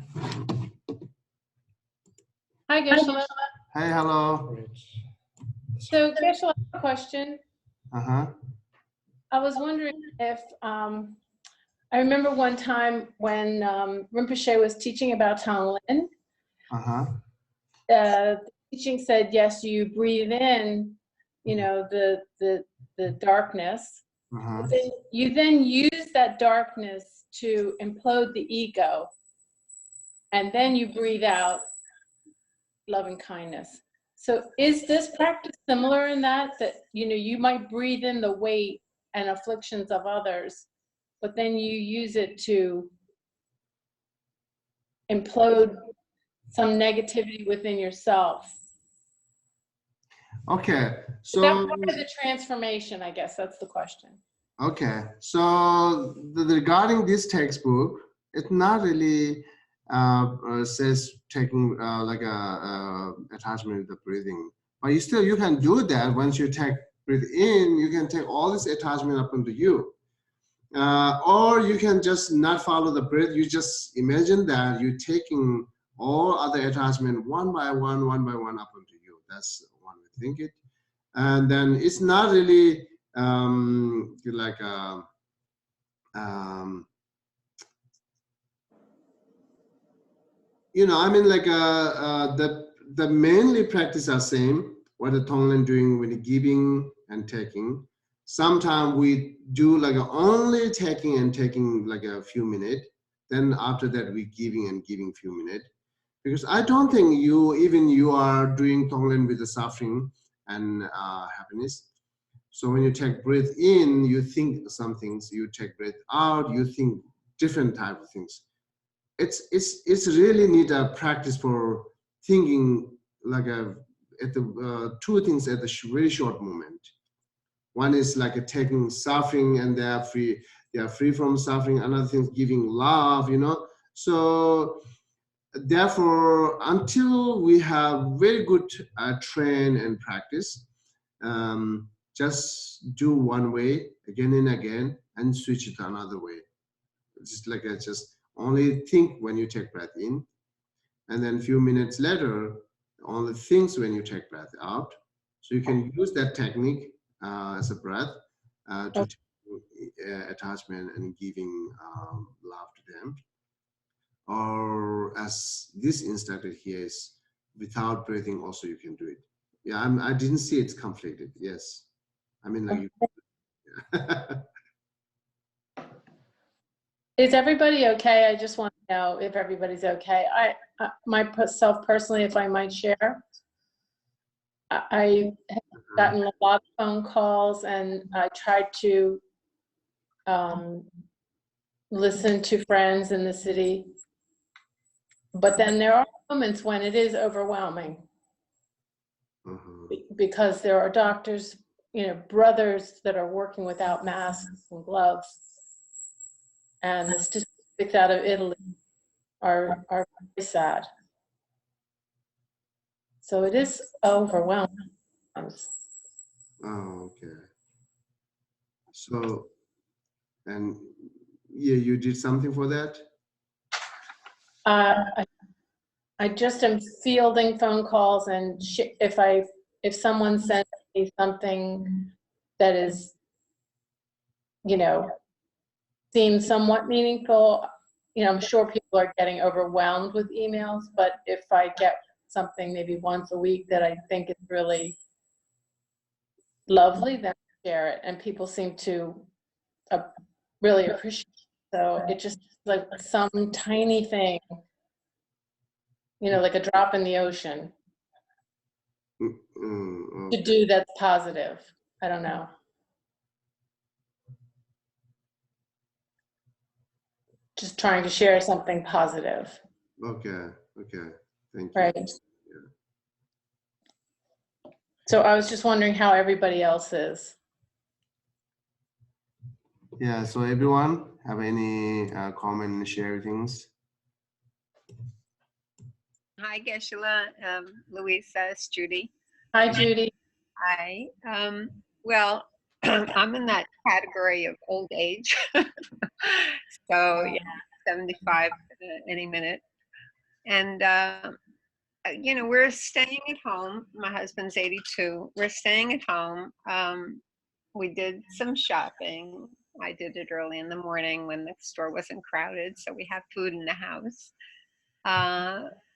Hi, Geshe. Hey, hello. So, Geshe, I have a question. Uh-huh. I was wondering if, I remember one time when Rinpoche was teaching about Tonglen, Uh-huh. the teaching said, yes, you breathe in, you know, the darkness. Uh-huh. You then use that darkness to implode the ego, and then you breathe out love and kindness. So is this practice similar in that you know, you might breathe in the weight and afflictions of others, but then you use it to implode some negativity within yourself? Okay. Is that So part of the transformation? I guess that's the question. okay. So regarding this textbook, it's not really says taking like a attachment with the breathing, but you can do that. Once you breathe in, you can take all this attachment up into you, or you can just not follow the breath. You just imagine that you're taking all other attachment one by one up into you. That's one way to think it. And then it's not really like a you know, I mean, like the mainly practice are same. What the Tonglen doing when giving and taking. Sometimes we do like only taking and taking like a few minutes. Then after that we giving and giving few minutes. Because I don't think you are doing Tonglen with the suffering and happiness. So when you take breath in, you think some things. You take breath out, you think different type of things. It's really need a practice for thinking like two things at the very short moment. One is like taking suffering and they are free from suffering. Another thing is giving love, you know. So therefore, until we have very good train and practice, just do one way again and again and switch it to another way. Just like just only think when you take breath in, and then a few minutes later, only thinks when you take breath out. So you can use that technique as a breath to attachment and giving love to them. Or as this instructor here is, without breathing also you can do it. Yeah, I didn't see it's conflicted. Yes, I mean like. Is everybody okay? I just want to know if everybody's okay. Myself personally, if I might share, I have gotten a lot of phone calls and I tried to listen to friends in the city, but then there are moments when it is overwhelming because there are doctors, you know, brothers that are working without masks and gloves. And the statistics out of Italy are very sad. So it is overwhelming. Oh, okay. So, and yeah, you did something for that? I just am fielding phone calls, and if someone sends me something that is, you know, seems somewhat meaningful, you know, I'm sure people are getting overwhelmed with emails, but if I get something maybe once a week that I think is really lovely, then I share it, and people seem to really appreciate it. So it just like some tiny thing, you know, like a drop in the ocean to Okay. do that's positive. I don't know. Just trying to share something positive, Okay. Okay. Thank you. right? So I was just wondering how everybody else is. Yeah. So everyone have any comment and share things? Hi, Geshe, Louisa, it's Judy. Hi, Judy. Hi. Well, I'm in that category of old age. So, yeah, 75 any minute. And, you know, we're staying at home. My husband's 82. We're staying at home. We did some shopping. I did it early in the morning when the store wasn't crowded, so we have food in the house.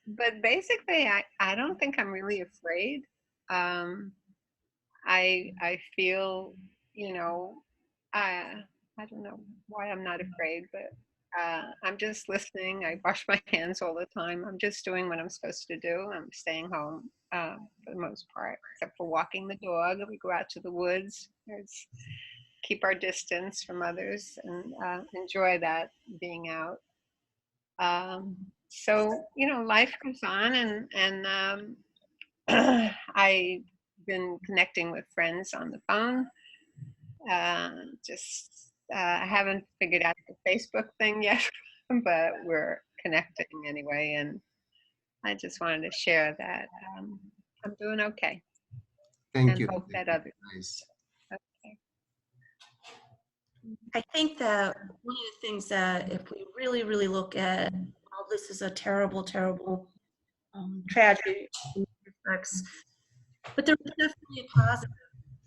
But basically, I don't think I'm really afraid. I feel, you know, I don't know why I'm not afraid, but I'm just listening. I wash my hands all the time. I'm just doing what I'm supposed to do. I'm staying home for the most part, except for walking the dog. We go out to the woods. Keep our distance from others and enjoy that being out. So, you know, life goes on, and I've been connecting with friends on the phone. I haven't figured out the Facebook thing yet, but we're connecting anyway. And I just wanted to share that I'm doing okay. Thank And you. hope that others. Nice. Okay. I think that one of the things that if we really, really look at, well, this is a terrible, terrible tragedy in respects, but there's definitely a positive.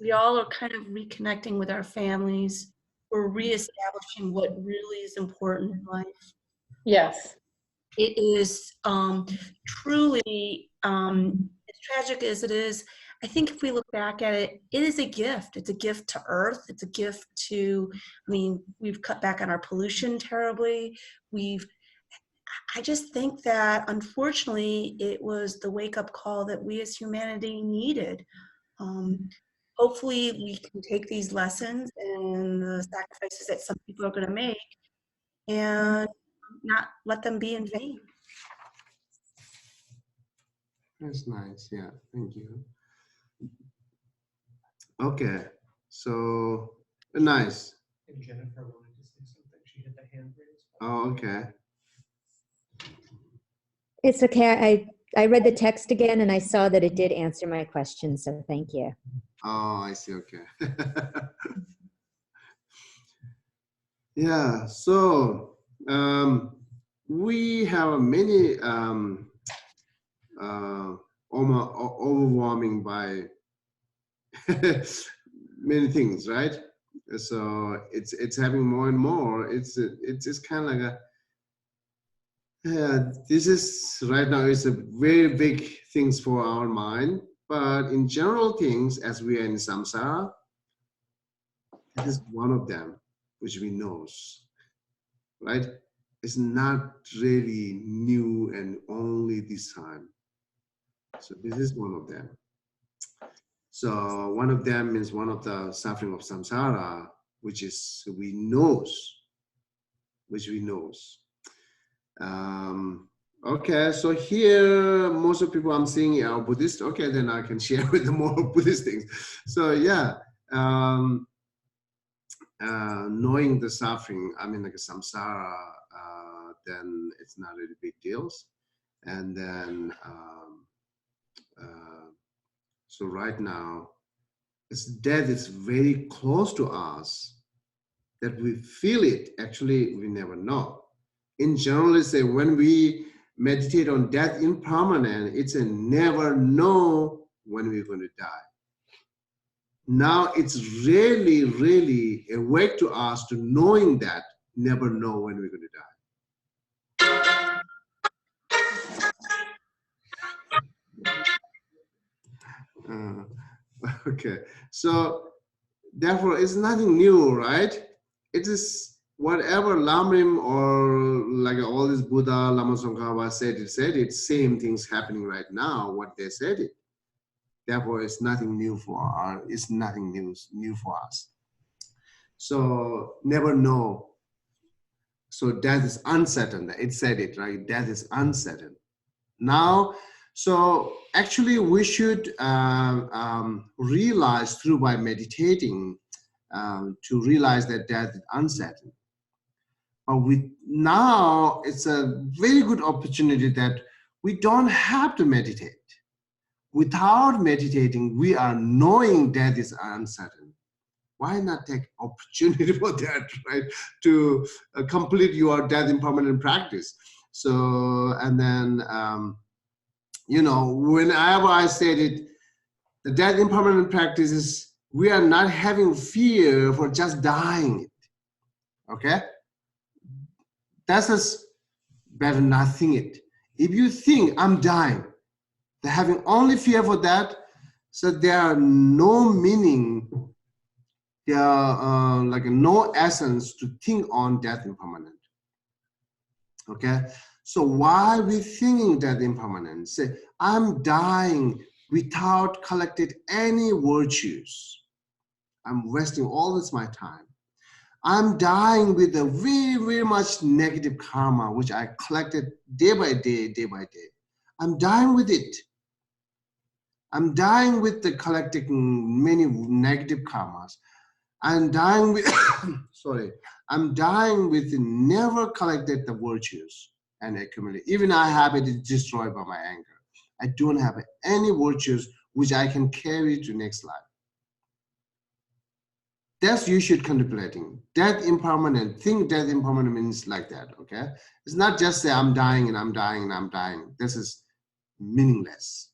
We all are kind of reconnecting with our families. We're reestablishing what really is important in life. Yes. It is truly, as tragic as it is, I think if we look back at it, it is a gift. It's a gift to Earth. It's a gift to, I mean, we've cut back on our pollution terribly. I just think that unfortunately it was the wake-up call that we as humanity needed. Hopefully we can take these lessons and the sacrifices that some people are going to make and not let them be in vain. That's nice. Yeah. Thank you. Okay. So nice. And Jennifer wanted to say something. She had the hand raised. Oh, okay. It's okay. I read the text again and I saw that it did answer my question, so thank you. Oh, I see. Okay. Yeah. So we have many overwhelming by many things, right? So it's having more and more. It's kind of like a this is right now. It's a very big things for our mind, but in general things, as we are in samsara, this is one of them which we knows, right? It's not really new and only this time. So this is one of them. So one of them is one of the suffering of samsara, which is which we knows. Okay, so here most of people I'm seeing are Buddhist. Okay, then I can share with the more Buddhist things. So yeah, knowing the suffering, I mean like a samsara, then it's not really big deals. And then So right now, death is very close to us, that we feel it. Actually, we never know. In general, say when we meditate on death impermanent, it's a never know when we're going to die. Now it's really, really awake to us to knowing that never know when we're going to die. Okay, so therefore it's nothing new, right? It is whatever Lamrim or like all this Buddha, Lama Tsongkhapa said, it's same things happening right now, what they said it. Therefore it's nothing new it's nothing new for us. So never know. So death is uncertain. It said it, right? Death is uncertain. Now, so actually we should realize through by meditating to realize that death is uncertain. But now it's a very good opportunity that we don't have to meditate. Without meditating, we are knowing death is uncertain. Why not take opportunity for that, right? To complete your death impermanent practice. So, and then, you know, whenever I said it, the death impermanent practice is we are not having fear for just dying. Okay? That's just better not think it. If you think I'm dying, they're having only fear for that, so there are no meaning, there are like no essence to think on death impermanent. Okay? So why we thinking death impermanent? Say, I'm dying without collected any virtues. I'm wasting all this my time. I'm dying with a very, very much negative karma, which I collected day by day, day by day. I'm dying with it. I'm dying with the collecting many negative karmas. I'm dying with, sorry, I'm dying with never collected the virtues and accumulate. Even I have it is destroyed by my anger. I don't have any virtues which I can carry to next life. That's you should contemplating. Death impermanent. Think death impermanent means like that, okay? It's not just say I'm dying and I'm dying and I'm dying. This is meaningless.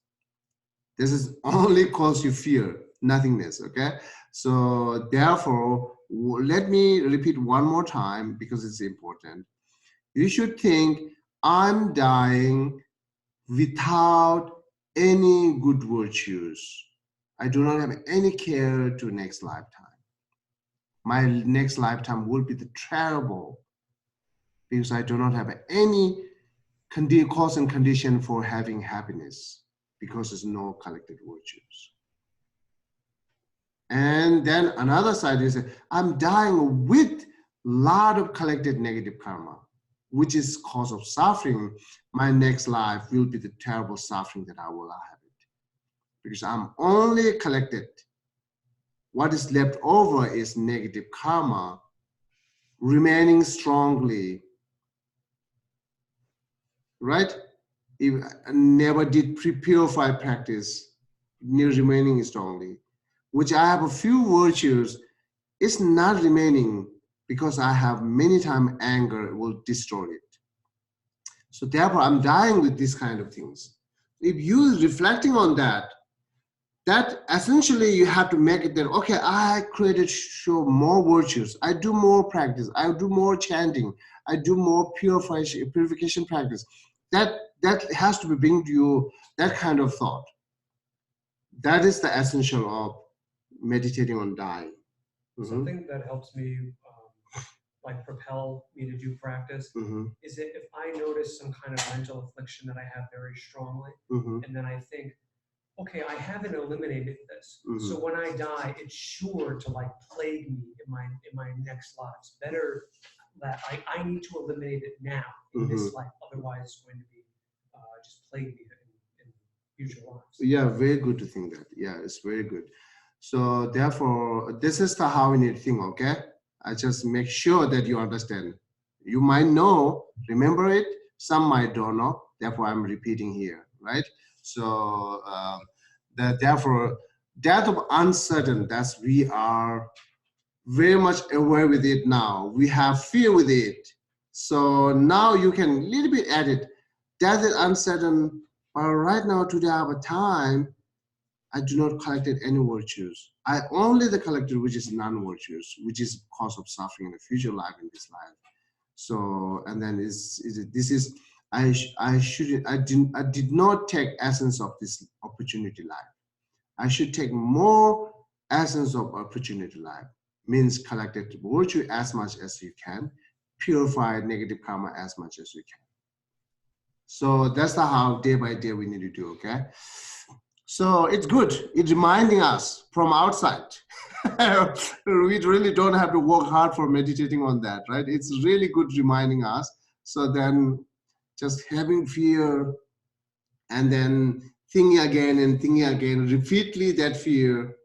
This is only cause you fear, nothingness, okay? So therefore, let me repeat one more time because it's important. You should think I'm dying without any good virtues. I do not have any care to next lifetime. My next lifetime will be the terrible because I do not have any cause and condition for having happiness because there's no collected virtues. And then another side is I'm dying with a lot of collected negative karma, which is cause of suffering. My next life will be the terrible suffering that I will have it because I'm only collected. What is left over is negative karma remaining strongly, right? If I never did purify practice, remaining strongly, which I have a few virtues, it's not remaining because I have many times anger will destroy it. So therefore I'm dying with these kind of things. If you reflecting on that essentially you have to make it that, okay, I created show more virtues. I do more practice. I do more chanting. I do more purification practice. That has to be bring to you that kind of thought. That is the essential of meditating on dying. Something that helps me like propel me to do practice is that if I notice some kind of mental affliction that I have very strongly, and then I think, okay, I haven't eliminated this, so when I die, it's sure to like plague me in my next life. It's better that I need to eliminate it now in this life, otherwise it's going to be just plague me in future lives. Yeah, very good to think that. Yeah, it's very good. So therefore, this is how we need to think, okay? I just make sure that you understand. You might know, remember it, some might don't know, therefore I'm repeating here, right? So Therefore, that of uncertain, that's we are very much aware with it now. We have fear with it. So now you can little bit add it. That is uncertain, but right now today I have a time, I do not collect any virtues. I only the collected which is non-virtues, which is cause of suffering in the future life, in this life. So, and then I did not take essence of this opportunity life. I should take more essence of opportunity life. Means collected virtue as much as you can, purify negative karma as much as you can. So that's the how day by day we need to do, okay? So it's good. It's reminding us from outside. We really don't have to work hard for meditating on that, right? It's really good reminding us. So then just having fear and then thinking again, repeatedly that fear,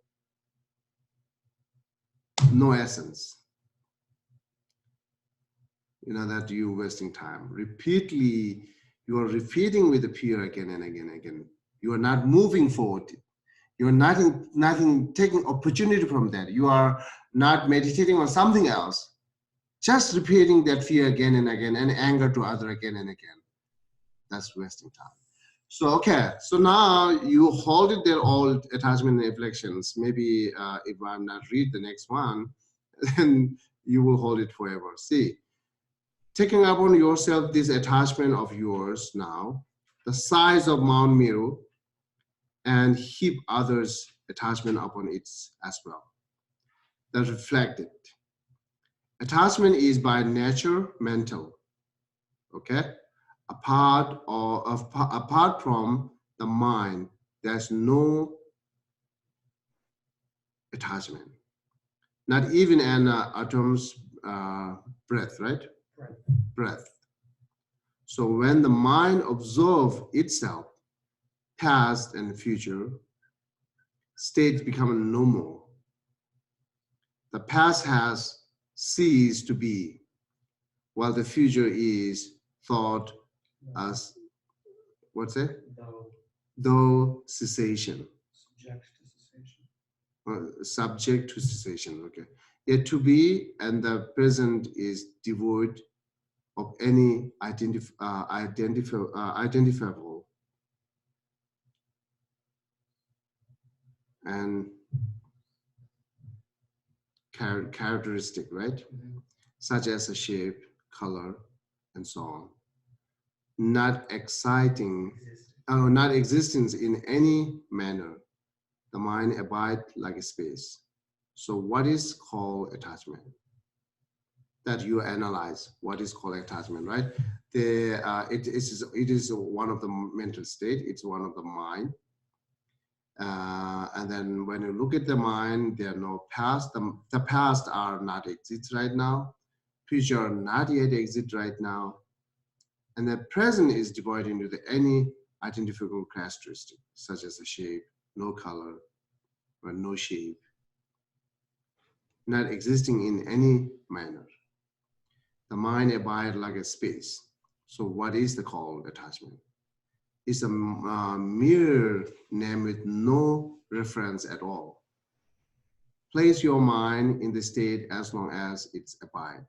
no essence. You know that you're wasting time. Repeatedly, you are repeating with the fear again and again and again. You are not moving forward. You are nothing taking opportunity from that. You are not meditating on something else. Just repeating that fear again and again and anger to other again and again. That's wasting time. So, okay. So now you hold it there, all attachment and afflictions. Maybe if I'm not read the next one, then you will hold it forever. See, taking upon yourself this attachment of yours now, the size of Mount Meru, and heap others' attachment upon it as well. That reflect it. Attachment is by nature mental, okay? Apart from the mind, there's no attachment. Not even an atom's breath, right? Right. Breath. So when the mind observes itself, past and future, states become no more. The past has ceased to be, while the future is thought as, what's it? Though cessation. Subject to cessation, okay. Yet to be, and the present is devoid of any identifiable and characteristic, right? Such as a shape, color, and so on. Not existence in any manner. The mind abides like a space. So what is called attachment? That you analyze what is called attachment, right? It is one of the mental state. It's one of the mind. And then when you look at the mind, there are no past. The past are not exist right now. Future are not yet exist right now. And the present is divided into any identifiable characteristic, such as a shape, no color, or no shape, not existing in any manner. The mind abides like a space. So what is the called attachment? It's a mere name with no reference at all. Place your mind in the state as long as it's abide.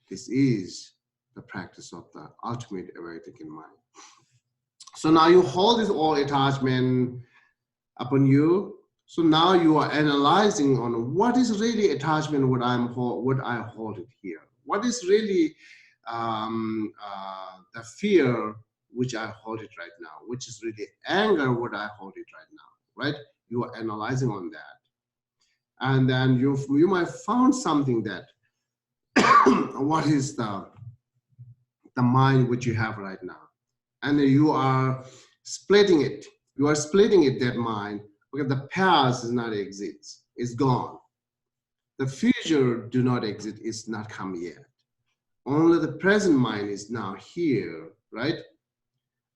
This is the practice of the ultimate awakening mind. So now you hold this all attachment upon you. So now you are analyzing on what is really attachment, what I hold it here. What is really the fear which I hold it right now, which is really anger, what I hold it right now, right? You are analyzing on that. And then you might found something that what is the mind which you have right now. And you are splitting it. You are splitting it, that mind, because the past does not exist. It's gone. The future do not exist. It's not come yet. Only the present mind is now here, right?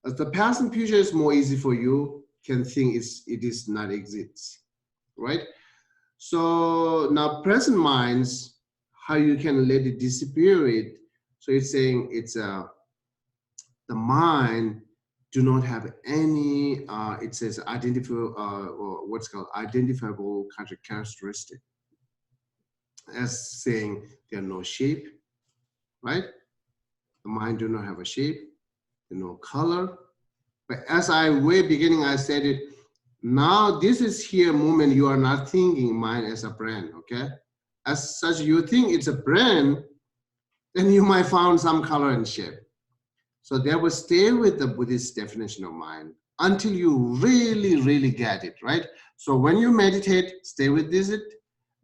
As the past and future is more easy for you, can think it is not exists, right? So now present minds, how you can let it disappear it. So it's saying it's the mind do not have any, it says identifiable, or what's called identifiable characteristic, as saying there are no shape, right? The mind do not have a shape, no color. But as I way beginning, I said it, now this is here moment you are not thinking mind as a brand, okay? As such, you think it's a brand, then you might find some color and shape. So they will stay with the Buddhist definition of mind until you really, really get it, right? So when you meditate, stay with this,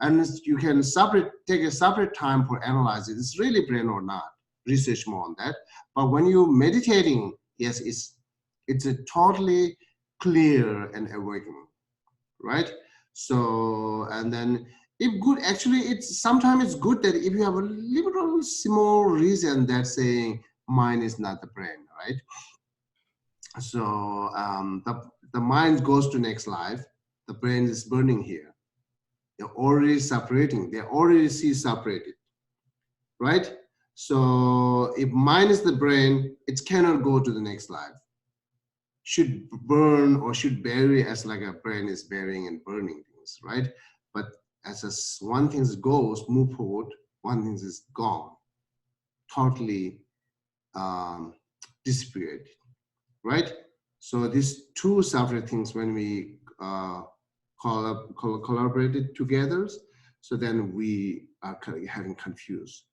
and you can take a separate time for analyze it. It's really brain or not. Research more on that. But when you're meditating, yes, it's a totally clear and awakening, right? So, and then if good, actually, it's sometimes it's good that if you have a little small reason that saying mind is not the brain, right? So the mind goes to next life, the brain is burning here. They're already separating, they already see separated, right? So if mind is the brain, it cannot go to the next life. Should burn or should bury as like a brain is burying and burning things, right? But as one thing goes, move forward, one thing is gone, totally disappeared, right? So these two separate things, when we collaborated together, so then we are having confused.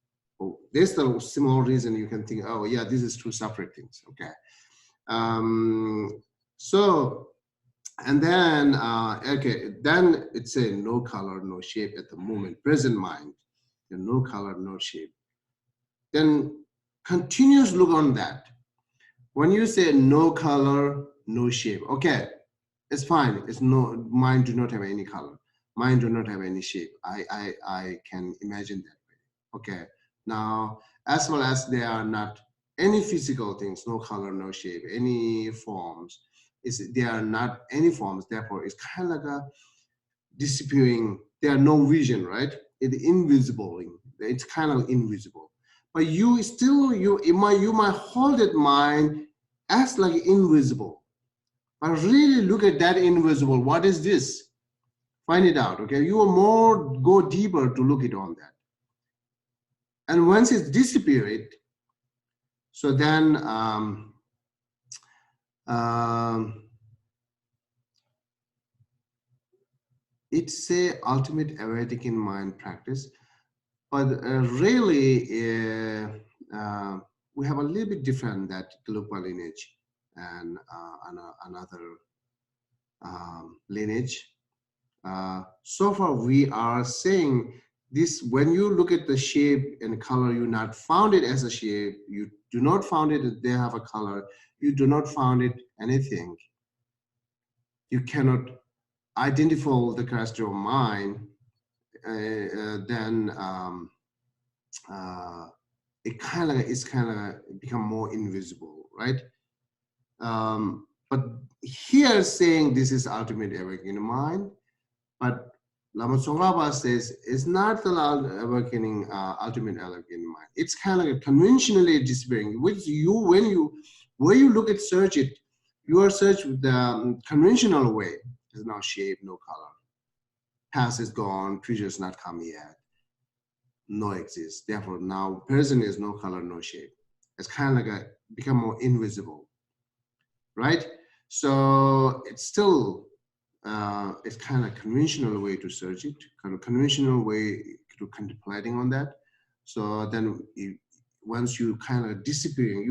Oh, there's the small reason you can think, oh yeah, this is two separate things, okay? So, and then, okay, then it's a no color, no shape at the moment, present mind, no color, no shape. Then continuous look on that. When you say no color, no shape, okay, it's fine. It's no, mind do not have any color. Mind do not have any shape. I can imagine that way. Okay, now, as well as there are not any physical things, no color, no shape, any forms, there are not any forms, therefore it's kind of like a disappearing, there are no vision, right? It's invisible, it's kind of invisible. But you still, you might hold that mind as like invisible. But really look at that invisible, what is this? Find it out, okay? You will more go deeper to look it on that. And once it's disappeared, so then it's a ultimate awakening mind practice, but really we have a little bit different that global lineage and another lineage. So far we are saying this, when you look at the shape and color, you not found it as a shape, you do not found it that they have a color, you do not found it anything. You cannot identify the character of mind, then it's kind of become more invisible, right? But here saying this is ultimate awakening mind, but Lama Tsongkhapa says it's not the awakening, ultimate awakening mind. It's kind of like conventionally disappearing, which when you look at search it, you are searched with the conventional way. There's no shape, no color. Past is gone, future is not come yet. No exists. Therefore, now present is no color, no shape. It's kind of like become more invisible, right? So it's still, it's kind of conventional way to search it, kind of conventional way to contemplating on that. So then once you kind of disappearing,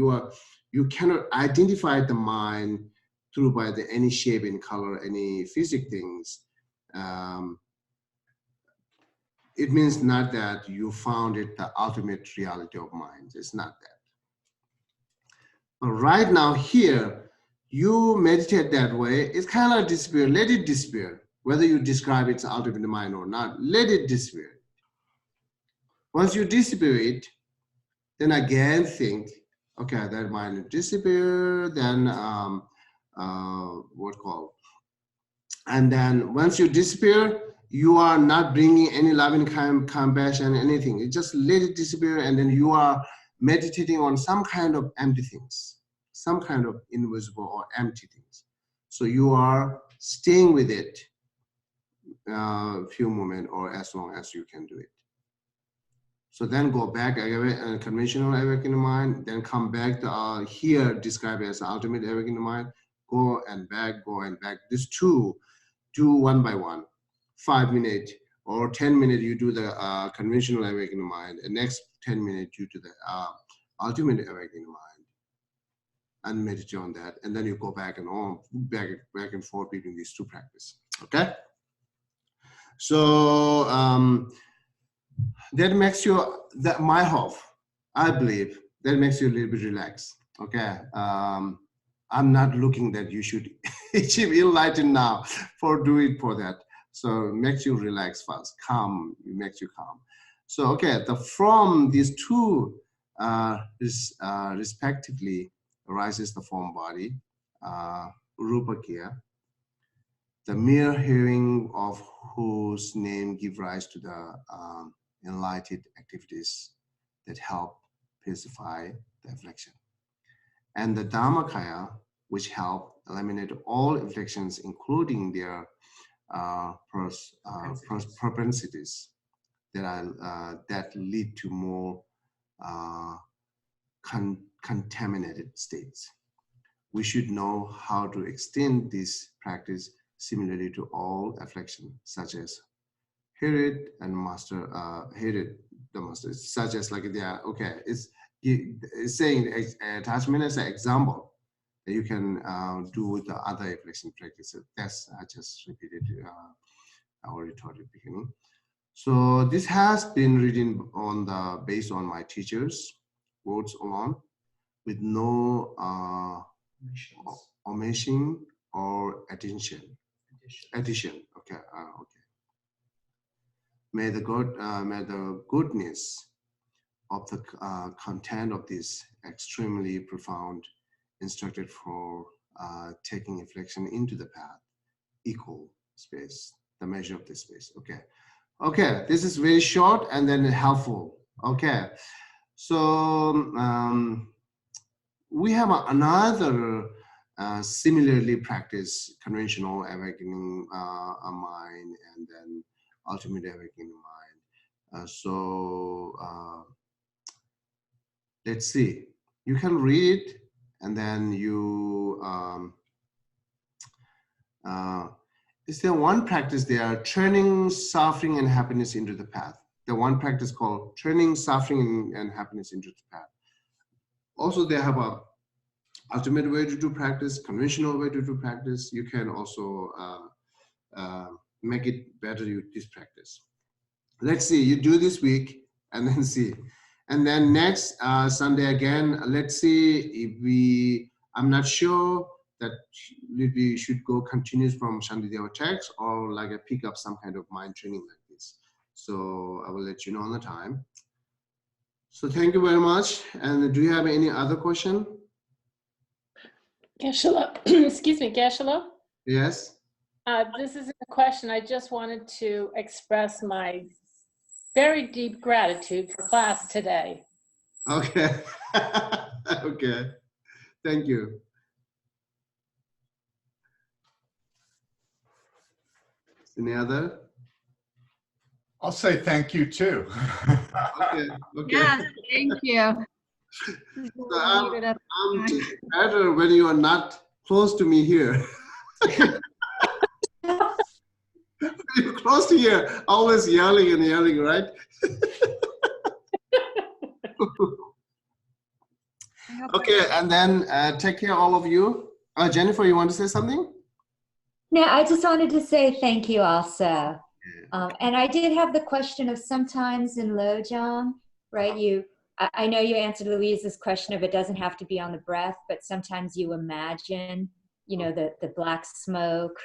you cannot identify the mind through by any shape and color, any physical things. It means not that you found it the ultimate reality of mind. It's not that. But right now here, you meditate that way, it's kind of disappear, let it disappear. Whether you describe its ultimate mind or not, let it disappear. Once you disappear it, then again think, okay, that mind disappear, then what called? And then once you disappear, you are not bringing any loving compassion, anything. You just let it disappear, and then you are meditating on some kind of empty things, some kind of invisible or empty things. So you are staying with it a few moments or as long as you can do it. So then go back, conventional awakening mind, then come back to here described as ultimate awakening mind, go and back. These two, do one by one, 5 minutes or 10 minutes you do the conventional awakening mind, and next 10 minutes you do the ultimate awakening mind and meditate on that, and then you go back and forth between these two practices. Okay? So that makes you, my hope, I believe, that makes you a little bit relaxed. Okay, I'm not looking that you should achieve enlightenment now for do it for that. So it makes you relax first, calm, it makes you calm. So okay, from these two respectively arises the form body, Rupakya, the mere hearing of whose name give rise to the enlightened activities that help pacify the affliction. And the Dharmakaya, which help eliminate all afflictions, including their propensities that lead to more contaminated states. We should know how to extend this practice similarly to all affliction, such as hatred and hatred, the master, such as like they are, okay, it's saying attachment as an example that you can do with the other affliction practices. That's I just repeated I already taught at the beginning. So this has been written on based on my teachers' words alone, with no omission or addition. Okay. Okay. May the goodness of the content of this extremely profound instructed for taking affliction into the path equal space, the measure of this space. Okay. Okay, this is very short and then helpful. Okay, so we have another similarly practiced conventional awakening mind and then ultimate awakening mind. Let's see. You can read and then you. Is there one practice there, turning suffering and happiness into the path? The one practice called turning suffering and happiness into the path. Also, they have a ultimate way to do practice, conventional way to do practice. You can also make it better with this practice. Let's see, you do this week and then see. And then next Sunday again, let's see if I'm not sure that we should go continuous from Shantideva text or like pick up some kind of mind training like this. So I will let you know on the time. So thank you very much. And do you have any other question? Geshe, excuse me, Geshe. Yes. This isn't a question. I just wanted to express my very deep gratitude for class today. Okay. Okay. Thank you. Any other? I'll say thank you too. Okay. Okay. Yeah, thank you. So I'm better when you are not close to me here. You're close to here, always yelling and yelling, right? Okay, and then take care, all of you. Jennifer, you want to say something? No, I just wanted to say thank you also. And I did have the question of sometimes in Lojong, right? I know you answered Louise's question of it doesn't have to be on the breath, but sometimes you imagine, you know, the black smoke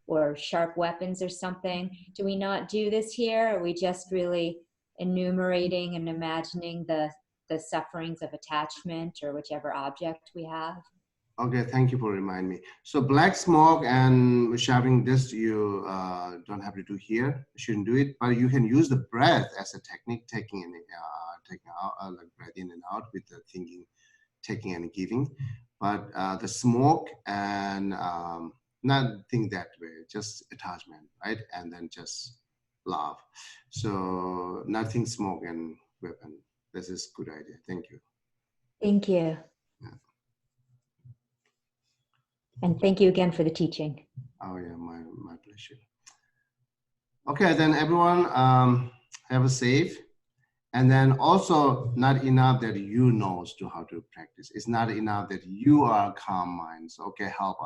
or sharp weapons or something. Do we not do this here? Are we just really enumerating and imagining the sufferings of attachment or whichever object we have? Okay, thank you for reminding me. So black smoke and shouting this, you don't have to do here. You shouldn't do it, but you can use the breath as a technique, taking out, like breath in and out with the thinking, taking and giving. but the smoke and not think that way, just attachment, right? And then just love. So nothing smoke and weapon. This is good idea. Thank you. Thank you. Yeah. And thank you again for the teaching. Oh yeah, my pleasure. Okay, then everyone have a safe. And then also not enough that you knows to how to practice. It's not enough that you are calm minds. Okay, help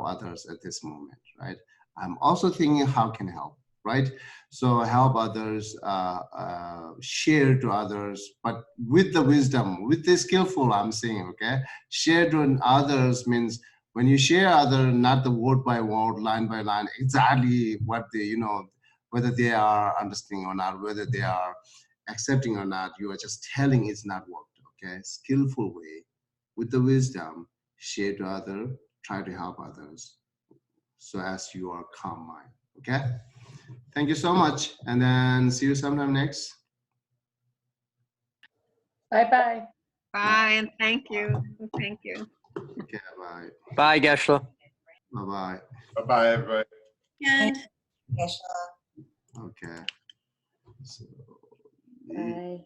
others at this moment, right? I'm also thinking how can I help, right? So help others, share to others, but with the wisdom, with the skillful, I'm saying, okay? Share to others means when you share other, not the word by word, line by line, exactly what they, whether they are understanding or not, whether they are accepting or not, you are just telling it's not worked, okay? Skillful way, with the wisdom, share to other, try to help others, so as you are calm mind, okay? Thank you so much, and then see you sometime next. Bye-bye. Bye, and thank you. Thank you. Okay, bye. Bye, Geshe. Bye-bye. Bye-bye, everybody. And Okay. So, Bye.